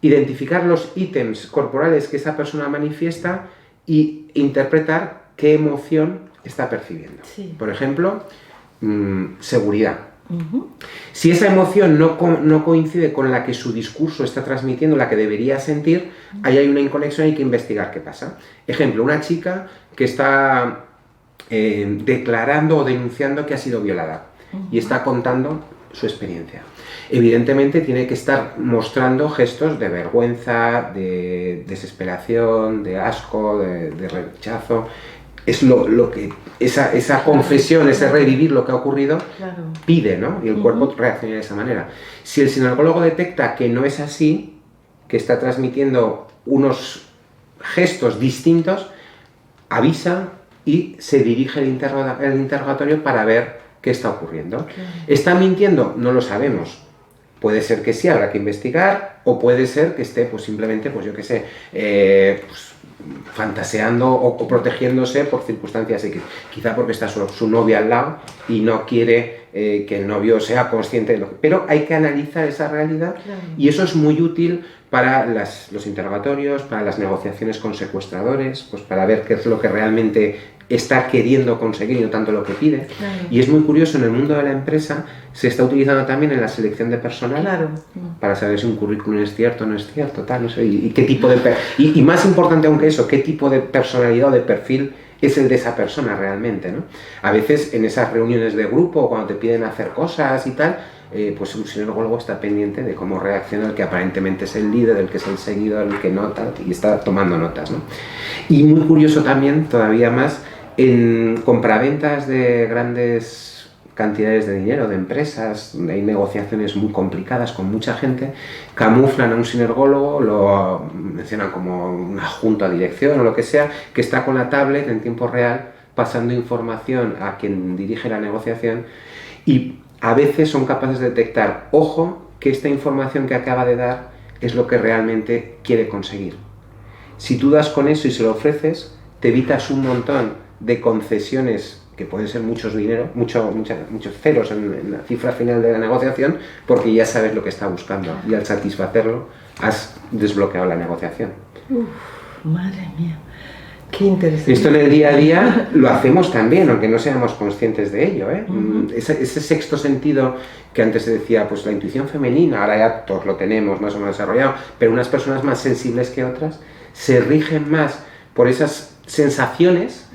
identificar los ítems corporales que esa persona manifiesta y interpretar qué emoción está percibiendo. Sí. Por ejemplo, seguridad. Si esa emoción no coincide con la que su discurso está transmitiendo, la que debería sentir, ahí hay una inconexión y hay que investigar qué pasa. Ejemplo, una chica que está declarando o denunciando que ha sido violada y está contando su experiencia. Evidentemente tiene que estar mostrando gestos de vergüenza, de desesperación, de asco, de rechazo. Es lo que esa confesión, ese revivir lo que ha ocurrido, pide, ¿no? Y el cuerpo reacciona de esa manera. Si el sinergólogo detecta que no es así, que está transmitiendo unos gestos distintos, avisa y se dirige el interrogatorio para ver qué está ocurriendo. ¿Está mintiendo? No lo sabemos. Puede ser que sí, habrá que investigar, o puede ser que esté pues simplemente, pues yo qué sé, pues, fantaseando o protegiéndose por circunstancias X. Quizá porque está su novia al lado y no quiere que el novio sea consciente de lo que... Pero hay que analizar esa realidad y eso es muy útil para los interrogatorios, para las negociaciones con secuestradores, pues para ver qué es lo que realmente está queriendo conseguir y no tanto lo que pide. Y es muy curioso, en el mundo de la empresa se está utilizando también en la selección de personal para saber si un currículum es cierto o no es cierto, tal, no sé, y qué tipo de... Y más importante aún que eso, qué tipo de personalidad o de perfil es el de esa persona realmente, ¿no? A veces en esas reuniones de grupo, cuando te piden hacer cosas y tal, pues un sinergólogo está pendiente de cómo reacciona el que aparentemente es el líder, el que es el seguidor, el que nota, y está tomando notas, ¿no? Y muy curioso también, todavía más, en compraventas de grandes cantidades de dinero, de empresas, donde hay negociaciones muy complicadas con mucha gente, camuflan a un sinergólogo, lo mencionan como un adjunto a dirección o lo que sea, que está con la tablet en tiempo real pasando información a quien dirige la negociación, y a veces son capaces de detectar, ojo, que esta información que acaba de dar es lo que realmente quiere conseguir. Si tú das con eso y se lo ofreces, te evitas un montón de concesiones que pueden ser muchos ceros en la cifra final de la negociación, porque ya sabes lo que está buscando y al satisfacerlo has desbloqueado la negociación. Madre mía, qué interesante. Esto en el día a día lo hacemos también, aunque no seamos conscientes de ello, ¿eh? Ese sexto sentido que antes se decía, pues la intuición femenina, ahora ya todos lo tenemos más o menos desarrollado, pero unas personas más sensibles que otras se rigen más por esas sensaciones,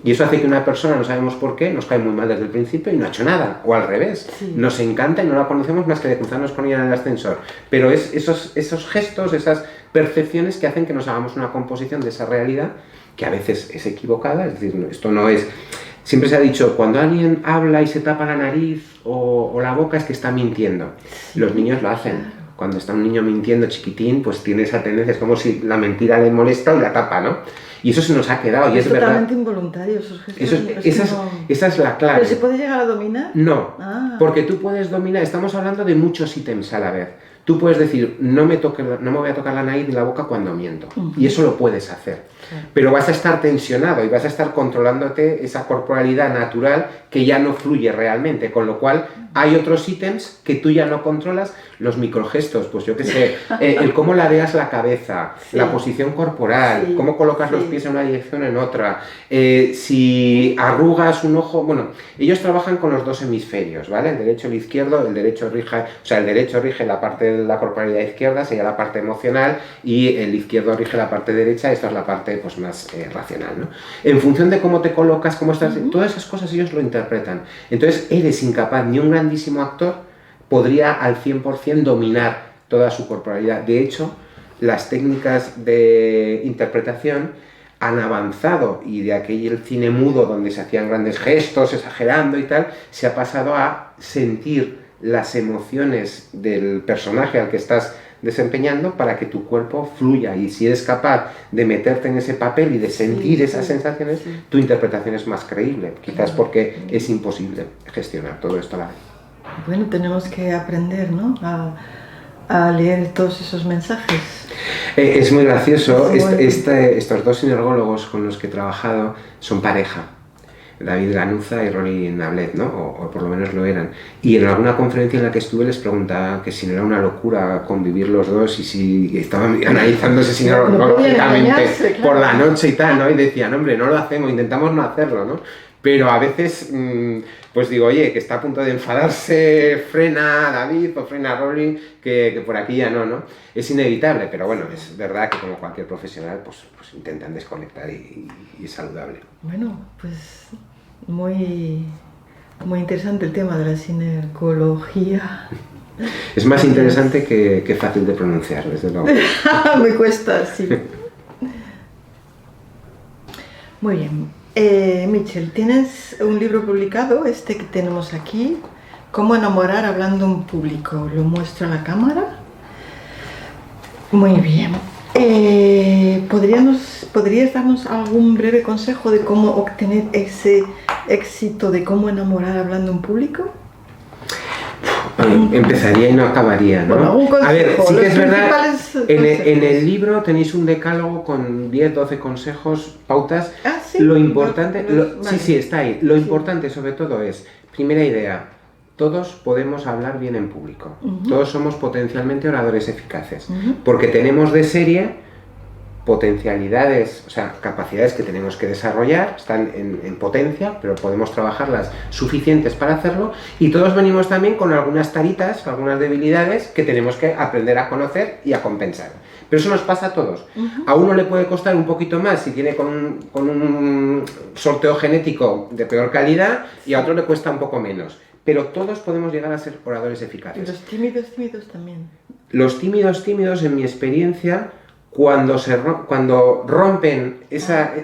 y eso hace que una persona, no sabemos por qué, nos cae muy mal desde el principio y no ha hecho nada, o al revés, nos encanta y no la conocemos más que de cruzarnos con ella en el ascensor, pero es esos gestos, esas percepciones que hacen que nos hagamos una composición de esa realidad que a veces es equivocada, es decir, esto no es... Siempre se ha dicho, cuando alguien habla y se tapa la nariz o la boca es que está mintiendo. Los niños lo hacen. Cuando está un niño mintiendo chiquitín, pues tiene esa tendencia, es como si la mentira le molesta y la tapa, ¿no? Y eso se nos ha quedado, y es verdad. Totalmente involuntario esos gestos. Esa es la clave. ¿Pero se puede llegar a dominar? No, porque tú puedes dominar, estamos hablando de muchos ítems a la vez. Tú puedes decir, no me voy a tocar la nariz ni la boca cuando miento. Y eso lo puedes hacer. Pero vas a estar tensionado y vas a estar controlándote esa corporalidad natural que ya no fluye realmente. Con lo cual, hay otros ítems que tú ya no controlas, los microgestos, pues yo qué sé, el cómo ladeas la cabeza, la posición corporal, cómo colocas los pies en una dirección o en otra. Si arrugas un ojo, bueno, ellos trabajan con los dos hemisferios, ¿vale? El derecho y el izquierdo, el derecho rige la parte de la corporalidad izquierda, sería la parte emocional, y el izquierdo rige la parte derecha, esta es la parte pues más racional, ¿no? En función de cómo te colocas, cómo estás, todas esas cosas ellos lo interpretan. Entonces eres incapaz, ni un grandísimo actor podría al 100% dominar toda su corporalidad. De hecho, las técnicas de interpretación han avanzado, y de aquel cine mudo donde se hacían grandes gestos, exagerando y tal, se ha pasado a sentir las emociones del personaje al que estás desempeñando para que tu cuerpo fluya, y si eres capaz de meterte en ese papel y de sentir esas sensaciones, tu interpretación es más creíble, quizás porque es imposible gestionar todo esto a la vez. Bueno, tenemos que aprender, ¿no?, a leer todos esos mensajes. Es muy gracioso. Estos dos sinergólogos con los que he trabajado son pareja, David Ganuza y Ronnie Nablet, ¿no? O por lo menos lo eran. Y en alguna conferencia en la que estuve les preguntaba que si no era una locura convivir los dos y si estaban analizando ese sinergológicamente por la noche y tal, ¿no? Y decían, hombre, no lo hacemos, intentamos no hacerlo, ¿no? Pero a veces, pues digo, oye, que está a punto de enfadarse, frena David o frena Ronnie, que por aquí ya no. Es inevitable, pero bueno, es verdad que como cualquier profesional, pues intentan desconectar y es saludable. Bueno, pues muy interesante el tema de la sinergología. Es más interesante que fácil de pronunciar, desde luego. Me cuesta, sí. Muy bien. Mitchell, tienes un libro publicado, este que tenemos aquí, Cómo enamorar hablando en público. Lo muestro a la cámara. Muy bien. ¿Podrías darnos algún breve consejo de cómo obtener ese éxito de cómo enamorar hablando en público? Empezaría y no acabaría, ¿no? Bueno, un consejo, a ver, sí que es verdad, en el libro tenéis un decálogo con 10, 12 consejos, pautas. Ah, sí. Lo importante, vale. sí, está ahí. Lo importante sobre todo es, primera idea, todos podemos hablar bien en público. Todos somos potencialmente oradores eficaces, porque tenemos de serie potencialidades, o sea, capacidades que tenemos que desarrollar, están en potencia, pero podemos trabajarlas suficientes para hacerlo, y todos venimos también con algunas taritas, algunas debilidades que tenemos que aprender a conocer y a compensar. Pero eso nos pasa a todos. A uno le puede costar un poquito más si tiene con un sorteo genético de peor calidad, y a otro le cuesta un poco menos. Pero todos podemos llegar a ser oradores eficaces. ¿Y los tímidos también? Los tímidos, en mi experiencia, cuando rompen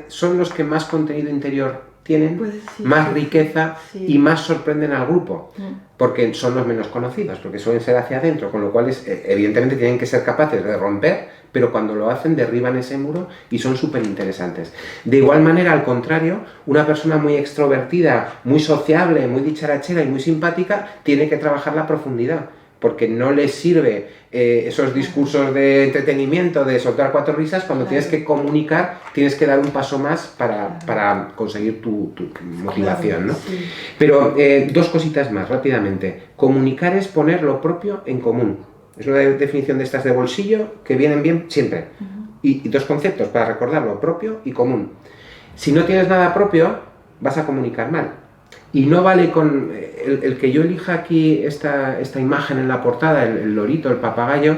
son los que más contenido interior tienen, más riqueza y más sorprenden al grupo, porque son los menos conocidos, porque suelen ser hacia adentro, con lo cual evidentemente tienen que ser capaces de romper, pero cuando lo hacen derriban ese muro y son súper interesantes. De igual manera, al contrario, una persona muy extrovertida, muy sociable, muy dicharachera y muy simpática, tiene que trabajar la profundidad, porque no les sirve esos discursos de entretenimiento, de soltar 4 risas, cuando tienes que comunicar, tienes que dar un paso más para conseguir tu motivación, ¿no? Sí. Pero 2 cositas más, rápidamente. Comunicar es poner lo propio en común. Es una definición de estas de bolsillo que vienen bien siempre. Y 2 conceptos para recordar, lo propio y común. Si no tienes nada propio, vas a comunicar mal. Y no vale con el que yo elija aquí esta imagen en la portada, el lorito, el papagayo,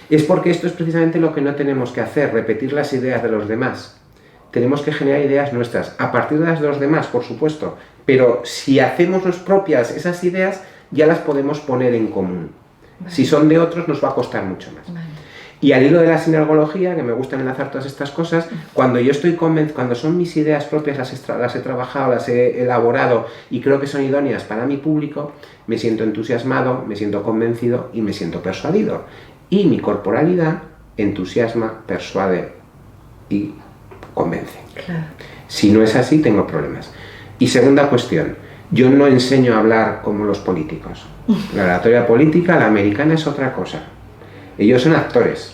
es porque esto es precisamente lo que no tenemos que hacer, repetir las ideas de los demás. Tenemos que generar ideas nuestras, a partir de las de los demás, por supuesto, pero si hacemos las propias esas ideas, ya las podemos poner en común. Vale. Si son de otros, nos va a costar mucho más. Vale. Y al hilo de la sinergología, que me gusta enlazar todas estas cosas, cuando yo estoy cuando son mis ideas propias, las he trabajado, las he elaborado y creo que son idóneas para mi público, me siento entusiasmado, me siento convencido y me siento persuadido. Y mi corporalidad entusiasma, persuade y convence. Claro. Si no es así, tengo problemas. Y segunda cuestión, yo no enseño a hablar como los políticos. La oratoria política, la americana, es otra cosa. Ellos son actores.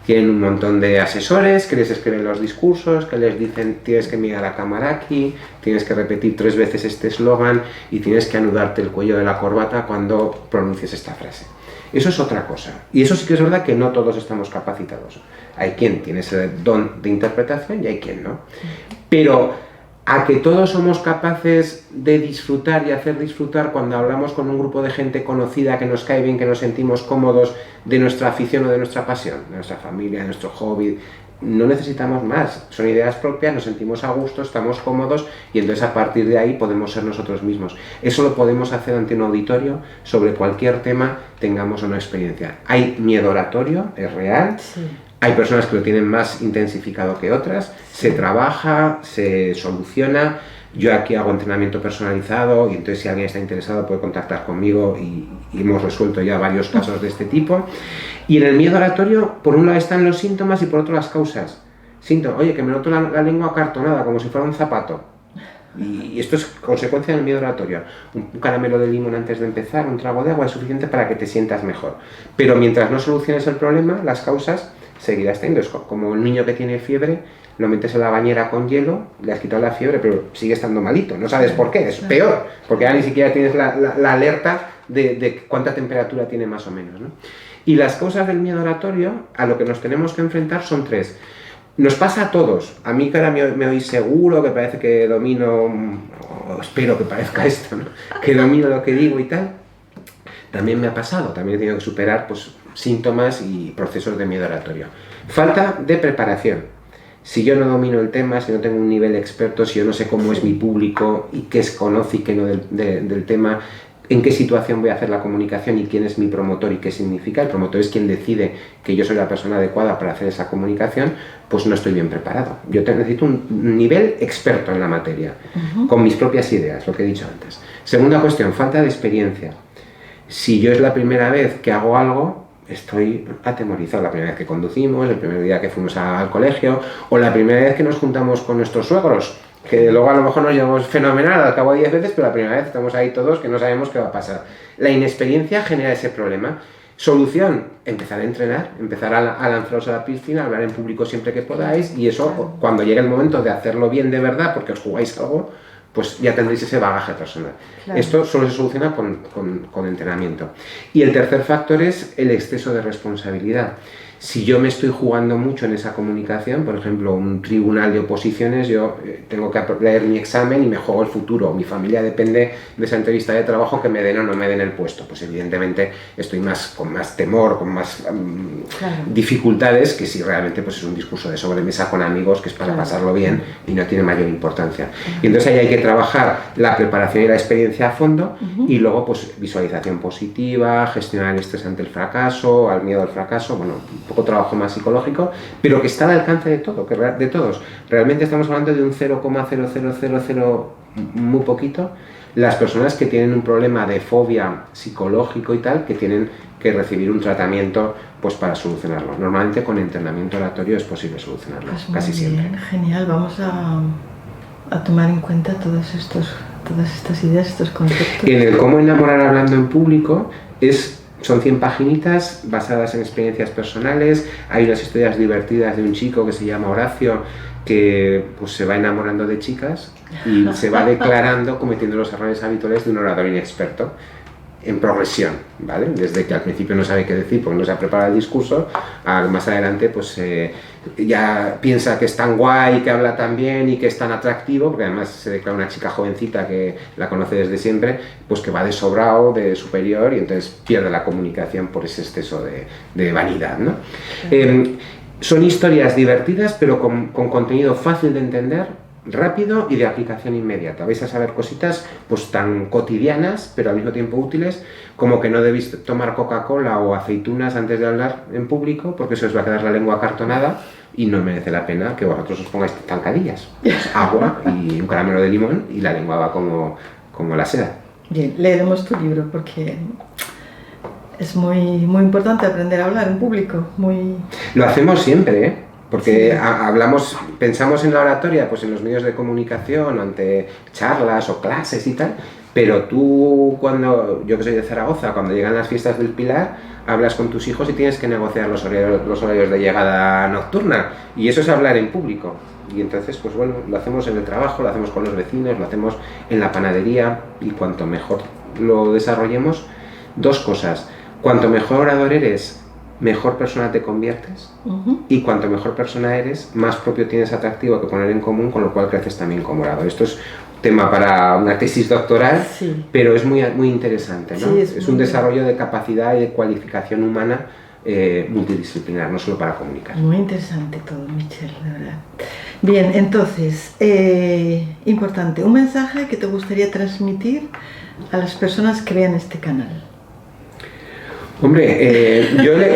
Tienen un montón de asesores que les escriben los discursos, que les dicen tienes que mirar a cámara aquí, tienes que repetir 3 veces este eslogan y tienes que anudarte el cuello de la corbata cuando pronuncies esta frase. Eso es otra cosa. Y eso sí que es verdad que no todos estamos capacitados. Hay quien tiene ese don de interpretación y hay quien no. Pero a que todos somos capaces de disfrutar y hacer disfrutar cuando hablamos con un grupo de gente conocida que nos cae bien, que nos sentimos cómodos de nuestra afición o de nuestra pasión, de nuestra familia, de nuestro hobby, no necesitamos más. Son ideas propias, nos sentimos a gusto, estamos cómodos y entonces a partir de ahí podemos ser nosotros mismos. Eso lo podemos hacer ante un auditorio sobre cualquier tema, tengamos o no experiencia. Hay miedo oratorio, es real. Sí. Hay personas que lo tienen más intensificado que otras, se trabaja, se soluciona. Yo aquí hago entrenamiento personalizado y entonces si alguien está interesado puede contactar conmigo y hemos resuelto ya varios casos de este tipo. Y en el miedo oratorio, por un lado están los síntomas y por otro las causas. Síntomas, oye, que me noto la lengua acartonada como si fuera un zapato. Y esto es consecuencia del miedo oratorio. Un caramelo de limón antes de empezar, un trago de agua es suficiente para que te sientas mejor. Pero mientras no soluciones el problema, las causas seguirás teniendo. Es como el niño que tiene fiebre, lo metes en la bañera con hielo, le has quitado la fiebre, pero sigue estando malito. No sabes por qué, es peor, porque ya ni siquiera tienes la alerta de cuánta temperatura tiene más o menos, ¿no? Y las causas del miedo oratorio, a lo que nos tenemos que enfrentar son 3. Nos pasa a todos. A mí que ahora me oís seguro, que parece que domino, o espero que parezca esto, ¿no? Que domino lo que digo y tal. También me ha pasado, también he tenido que superar pues, síntomas y procesos de miedo oratorio. Falta de preparación. Si yo no domino el tema, si no tengo un nivel experto, si yo no sé cómo es mi público y qué conoce y qué no del tema, en qué situación voy a hacer la comunicación y quién es mi promotor y qué significa. El promotor es quien decide que yo soy la persona adecuada para hacer esa comunicación, pues no estoy bien preparado. Yo necesito un nivel experto en la materia, con mis propias ideas, lo que he dicho antes. Segunda cuestión, falta de experiencia. Si yo es la primera vez que hago algo, estoy atemorizado. La primera vez que conducimos, el primer día que fuimos al colegio, o la primera vez que nos juntamos con nuestros suegros, que luego a lo mejor nos llevamos fenomenal al cabo de 10 veces, pero la primera vez estamos ahí todos que no sabemos qué va a pasar. La inexperiencia genera ese problema. Solución, empezar a entrenar, empezar a lanzaros a la piscina, hablar en público siempre que podáis, y eso, cuando llegue el momento de hacerlo bien de verdad, porque os jugáis algo, pues ya tendréis ese bagaje personal. Claro. Esto solo se soluciona con entrenamiento. Y el tercer factor es el exceso de responsabilidad. Si yo me estoy jugando mucho en esa comunicación, por ejemplo, un tribunal de oposiciones, yo tengo que leer mi examen y me juego el futuro. Mi familia depende de esa entrevista de trabajo que me den o no me den el puesto. Pues evidentemente estoy con más temor, con más dificultades que si realmente pues, es un discurso de sobremesa con amigos que es para pasarlo bien y no tiene mayor importancia. Y entonces ahí hay que trabajar la preparación y la experiencia a fondo y luego pues visualización positiva, gestionar el estrés ante el fracaso, al miedo al fracaso, bueno, un poco trabajo más psicológico, pero que está al alcance de todos. Realmente estamos hablando de un 0,0000 muy poquito. Las personas que tienen un problema de fobia psicológico y tal, que tienen que recibir un tratamiento pues para solucionarlo. Normalmente con entrenamiento oratorio es posible solucionarlo, pues casi siempre. Genial, vamos a tomar en cuenta todas estas ideas, estos conceptos. En el cómo enamorar hablando en público son 100 paginitas basadas en experiencias personales. Hay unas historias divertidas de un chico que se llama Horacio que pues, se va enamorando de chicas y se va declarando cometiendo los errores habituales de un orador inexperto en progresión, ¿vale? Desde que al principio no sabe qué decir porque no se ha preparado el discurso, más adelante pues ya piensa que es tan guay, que habla tan bien y que es tan atractivo, porque además se declara una chica jovencita que la conoce desde siempre, pues que va de sobrado, de superior y entonces pierde la comunicación por ese exceso de vanidad, ¿no? Son historias divertidas pero con contenido fácil de entender, rápido y de aplicación inmediata. Vais a saber cositas pues tan cotidianas pero al mismo tiempo útiles, como que no debéis tomar Coca-Cola o aceitunas antes de hablar en público porque se os va a quedar la lengua acartonada y no merece la pena que vosotros os pongáis zancadillas. Pues agua y un caramelo de limón y la lengua va como la seda. Bien, leeremos tu libro porque es muy importante aprender a hablar en público. Lo hacemos siempre, ¿eh? Porque pensamos en la oratoria, pues en los medios de comunicación, ante charlas o clases y tal, Pero tú, cuando, yo que soy de Zaragoza, cuando llegan las fiestas del Pilar, hablas con tus hijos y tienes que negociar los horarios de llegada nocturna, y eso es hablar en público. Y entonces, pues bueno, lo hacemos en el trabajo, lo hacemos con los vecinos, lo hacemos en la panadería, y cuanto mejor lo desarrollemos, dos cosas: cuanto mejor orador eres, mejor persona te conviertes, y cuanto mejor persona eres, más propio tienes atractivo que poner en común, con lo cual creces también como orador. Esto es tema para una tesis doctoral, sí, pero es muy, muy interesante, ¿no? Sí, es un desarrollo de capacidad y de cualificación humana multidisciplinar, no solo para comunicar. Muy interesante todo, Michel, de verdad. Bien, entonces, importante, un mensaje que te gustaría transmitir a las personas que vean este canal. Hombre,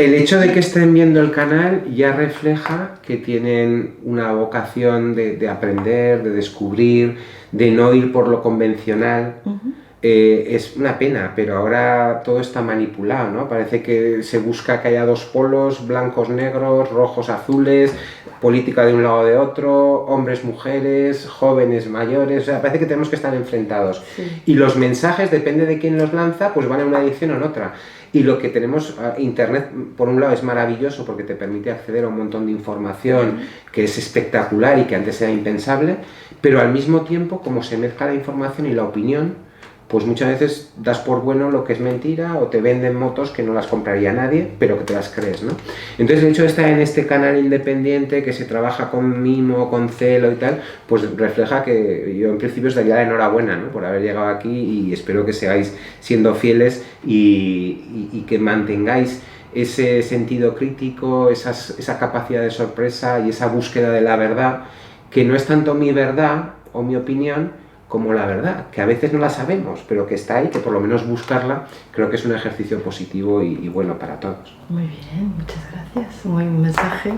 el hecho de que estén viendo el canal ya refleja que tienen una vocación de aprender, de descubrir, de no ir por lo convencional. Es una pena, pero ahora todo está manipulado, ¿no? Parece que se busca que haya dos polos, blancos, negros, rojos, azules, política de un lado o de otro, hombres, mujeres, jóvenes, mayores. O sea, parece que tenemos que estar enfrentados. Sí. Y los mensajes, depende de quién los lanza, pues van en una dirección o en otra. Y lo que tenemos, Internet, por un lado, es maravilloso porque te permite acceder a un montón de información que es espectacular y que antes era impensable, pero al mismo tiempo, como se mezcla la información y la opinión, pues muchas veces das por bueno lo que es mentira, o te venden motos que no las compraría nadie, pero que te las crees, ¿no? Entonces, el hecho de estar en este canal independiente, que se trabaja con mimo, con celo y tal, pues refleja que yo en principio os daría la enhorabuena, ¿no?, por haber llegado aquí, y espero que sigáis siendo fieles y que mantengáis ese sentido crítico, esa capacidad de sorpresa y esa búsqueda de la verdad, que no es tanto mi verdad o mi opinión como la verdad, que a veces no la sabemos, pero que está ahí, que por lo menos buscarla, creo que es un ejercicio positivo y bueno para todos. Muy bien, muchas gracias. Un mensaje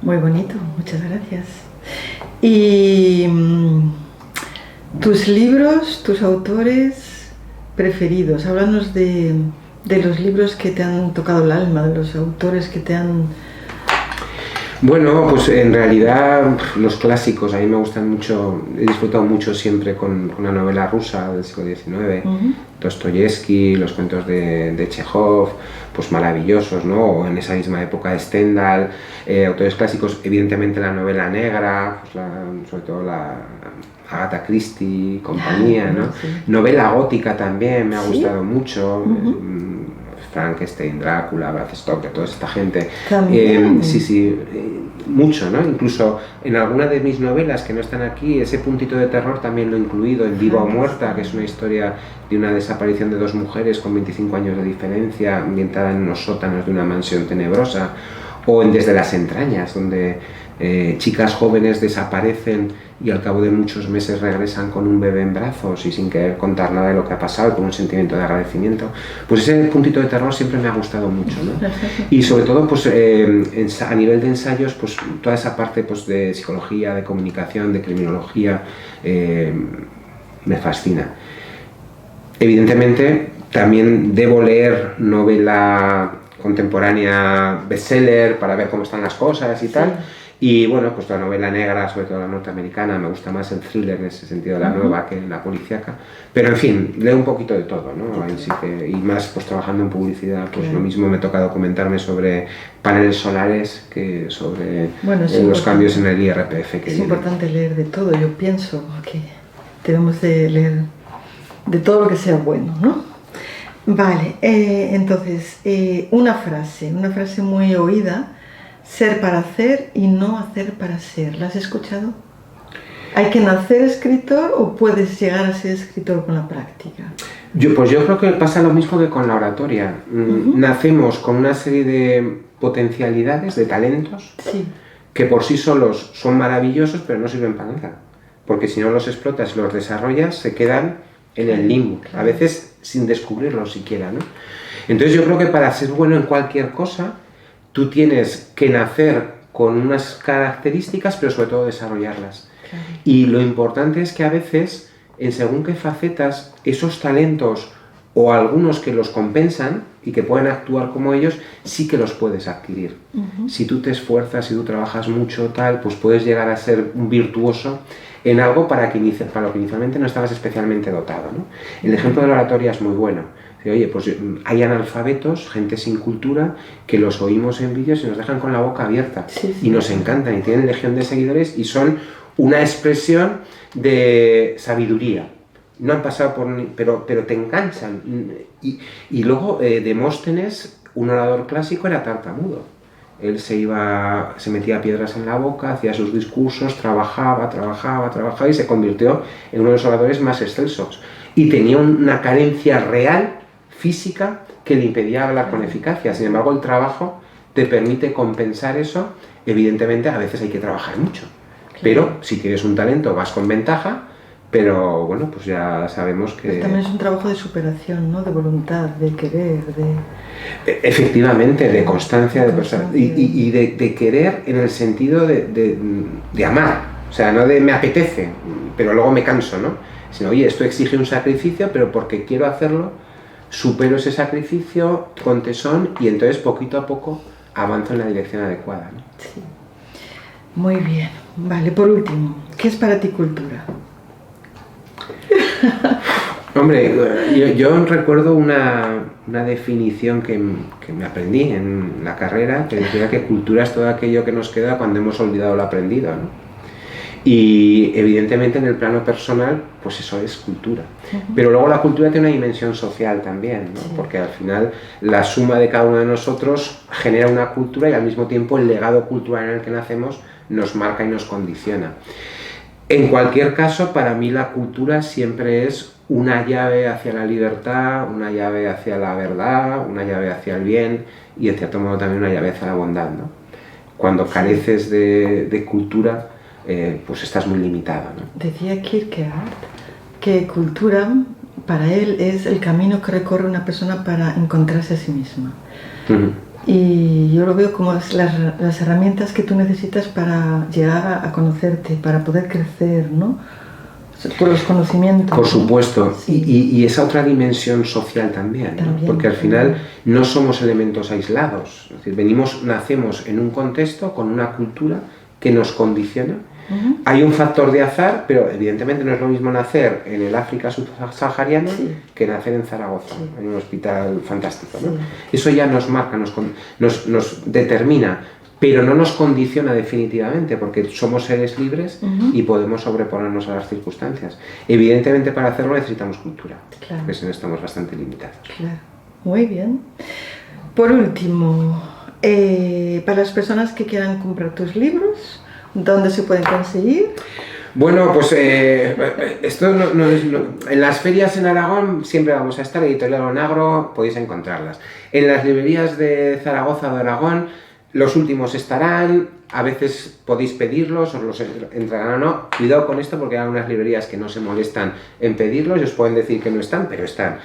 muy bonito, muchas gracias. Y tus libros, tus autores preferidos, háblanos de los libros que te han tocado el alma, de los autores que te han... Bueno, pues en realidad los clásicos a mí me gustan mucho, he disfrutado mucho siempre con una novela rusa del siglo XIX, Dostoyevsky, los cuentos de Chekhov, pues maravillosos, ¿no? O en esa misma época Stendhal, autores clásicos, evidentemente la novela negra, pues sobre todo la Agatha Christie, compañía, ¿no? Sí. Novela gótica también me ha gustado mucho. Frankenstein, Drácula, Bram Stoker, toda esta gente. Sí, mucho, ¿no? Incluso en algunas de mis novelas que no están aquí, ese puntito de terror también lo he incluido, en Viva o Muerta, que es una historia de una desaparición de dos mujeres con 25 años de diferencia, ambientada en unos sótanos de una mansión tenebrosa, o en Desde las entrañas, donde chicas jóvenes desaparecen y al cabo de muchos meses regresan con un bebé en brazos y sin querer contar nada de lo que ha pasado, con un sentimiento de agradecimiento. Pues ese puntito de terror siempre me ha gustado mucho, ¿no? Y sobre todo, pues a nivel de ensayos, pues toda esa parte pues, de psicología, de comunicación, de criminología, me fascina. Evidentemente, también debo leer novela contemporánea bestseller para ver cómo están las cosas y tal. Y bueno, pues la novela negra, sobre todo la norteamericana, me gusta más el thriller en ese sentido, la nueva, que la policíaca. Pero en fin, leo un poquito de todo, ¿no? Ahí sí que, y más pues trabajando en publicidad, pues lo mismo me toca documentarme sobre paneles solares que sobre los cambios en el IRPF. Es importante leer de todo, yo pienso que debemos de leer de todo lo que sea bueno, ¿no? Vale, entonces, una frase muy oída: ser para hacer y no hacer para ser. ¿La has escuchado? ¿Hay que nacer escritor o puedes llegar a ser escritor con la práctica? Yo creo que pasa lo mismo que con la oratoria. Nacemos con una serie de potencialidades, de talentos, que por sí solos son maravillosos, pero no sirven para nada. Porque si no los explotas y los desarrollas, se quedan en el limbo, a veces sin descubrirlos siquiera, ¿no? Entonces yo creo que para ser bueno en cualquier cosa, tú tienes que nacer con unas características, pero sobre todo desarrollarlas. Claro. Y lo importante es que a veces, en según qué facetas, esos talentos o algunos que los compensan y que pueden actuar como ellos, sí que los puedes adquirir. Si tú te esfuerzas, si tú trabajas mucho, tal, pues puedes llegar a ser un virtuoso en algo para lo que inicialmente no estabas especialmente dotado, ¿no? El ejemplo de la oratoria es muy bueno. Oye, pues hay analfabetos, gente sin cultura, que los oímos en vídeos y nos dejan con la boca abierta, y nos encantan y tienen legión de seguidores y son una expresión de sabiduría. No han pasado por... pero te enganchan. Y luego Demóstenes, un orador clásico, era tartamudo. Él se metía piedras en la boca, hacía sus discursos, trabajaba y se convirtió en uno de los oradores más excelsos. Y tenía una carencia real, física, que le impedía hablar con eficacia. Sin embargo, el trabajo te permite compensar eso. Evidentemente, a veces hay que trabajar mucho. Pero si tienes un talento, vas con ventaja. Pero bueno, pues ya sabemos que... Pero también es un trabajo de superación, ¿no? De voluntad, de querer, de... Efectivamente, de constancia, y de querer en el sentido de amar. O sea, no de me apetece, pero luego me canso, ¿no? Sino, oye, esto exige un sacrificio, pero porque quiero hacerlo, supero ese sacrificio con tesón y entonces poquito a poco avanzo en la dirección adecuada, ¿no? Sí. Muy bien. Vale, por último, ¿qué es para ti cultura? Hombre, yo recuerdo una definición que me aprendí en la carrera, que decía que cultura es todo aquello que nos queda cuando hemos olvidado lo aprendido, ¿no? Y evidentemente en el plano personal, pues eso es cultura. Pero luego la cultura tiene una dimensión social también, ¿no? Porque al final la suma de cada uno de nosotros genera una cultura y al mismo tiempo el legado cultural en el que nacemos nos marca y nos condiciona. En cualquier caso, para mí la cultura siempre es una llave hacia la libertad, una llave hacia la verdad, una llave hacia el bien y en cierto modo también una llave hacia la bondad, ¿no? Cuando careces de cultura, pues estás muy limitado, ¿no? Decía Kierkegaard que cultura para él es el camino que recorre una persona para encontrarse a sí misma. Y yo lo veo como las herramientas que tú necesitas para llegar a conocerte, para poder crecer, ¿no? Por los conocimientos. Por supuesto, ¿no? Sí. Y esa otra dimensión social también, ¿no? Porque al final no somos elementos aislados. Es decir, nacemos en un contexto con una cultura que nos condiciona. Hay un factor de azar, pero evidentemente no es lo mismo nacer en el África subsahariana que nacer en Zaragoza, en un hospital fantástico, ¿no? Eso ya nos marca, nos determina, pero no nos condiciona definitivamente, porque somos seres libres y podemos sobreponernos a las circunstancias. Evidentemente para hacerlo necesitamos cultura, porque si no estamos bastante limitados. Claro. Muy bien. Por último, para las personas que quieran comprar tus libros, ¿dónde se pueden conseguir? Bueno, pues esto en las ferias en Aragón siempre vamos a estar, Editorial Onagro, podéis encontrarlas. En las librerías de Zaragoza o de Aragón, los últimos estarán, a veces podéis pedirlos, os los entrarán o no. Cuidado con esto porque hay algunas librerías que no se molestan en pedirlos y os pueden decir que no están, pero están.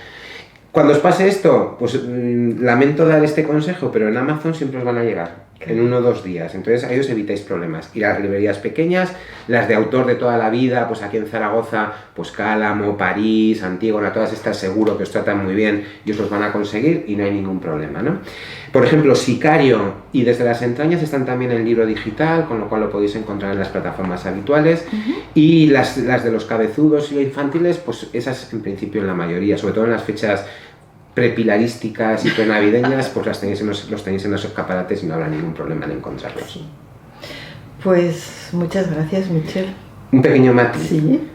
Cuando os pase esto, pues lamento dar este consejo, pero en Amazon siempre os van a llegar. En 1 o 2 días, entonces ahí os evitáis problemas. Y las librerías pequeñas, las de autor de toda la vida, pues aquí en Zaragoza, pues Cálamo, París, Antígona, todas estas seguro que os tratan muy bien y os los van a conseguir y no hay ningún problema, ¿no? Por ejemplo, Sicario y Desde las entrañas están también en libro digital, con lo cual lo podéis encontrar en las plataformas habituales. Y las de los cabezudos y los infantiles, pues esas en principio en la mayoría, sobre todo en las fechas prepilarísticas y prenavideñas, pues los tenéis en los escaparates y no habrá ningún problema en encontrarlos. Pues muchas gracias, Michel. Un pequeño matiz.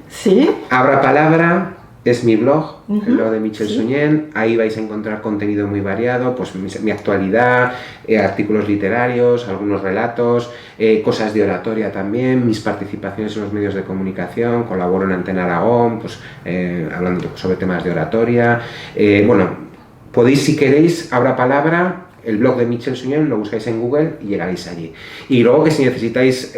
Sí. Abra Palabra es mi blog, el blog de Michel Suñén. Ahí vais a encontrar contenido muy variado, pues mi actualidad, artículos literarios, algunos relatos, cosas de oratoria también, mis participaciones en los medios de comunicación, colaboro en Antena Aragón, pues hablando sobre temas de oratoria. Bueno, podéis, si queréis, Abra Palabra, el blog de Michel Suñén, lo buscáis en Google y llegaréis allí. Y luego que si necesitáis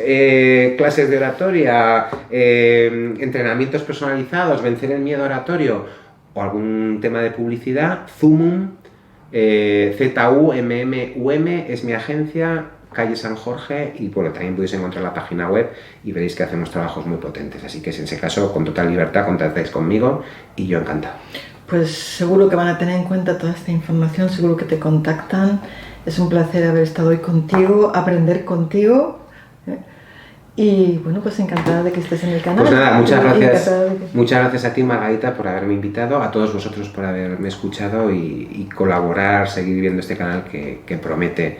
clases de oratoria, entrenamientos personalizados, vencer el miedo oratorio o algún tema de publicidad, Zumum, ZUMMUM es mi agencia, calle San Jorge, y bueno, también podéis encontrar la página web y veréis que hacemos trabajos muy potentes. Así que en ese caso, con total libertad, contactáis conmigo y yo encantado. Pues seguro que van a tener en cuenta toda esta información, seguro que te contactan. Es un placer haber estado hoy contigo, aprender contigo. Y bueno, pues encantada de que estés en el canal. Pues nada, muchas gracias a ti, Margarita, por haberme invitado, a todos vosotros por haberme escuchado y colaborar, seguir viendo este canal que promete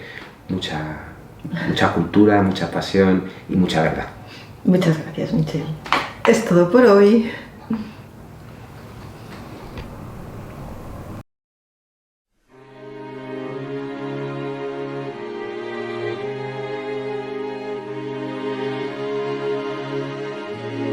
mucha cultura, mucha pasión y mucha verdad. Muchas gracias, Michelle. Es todo por hoy.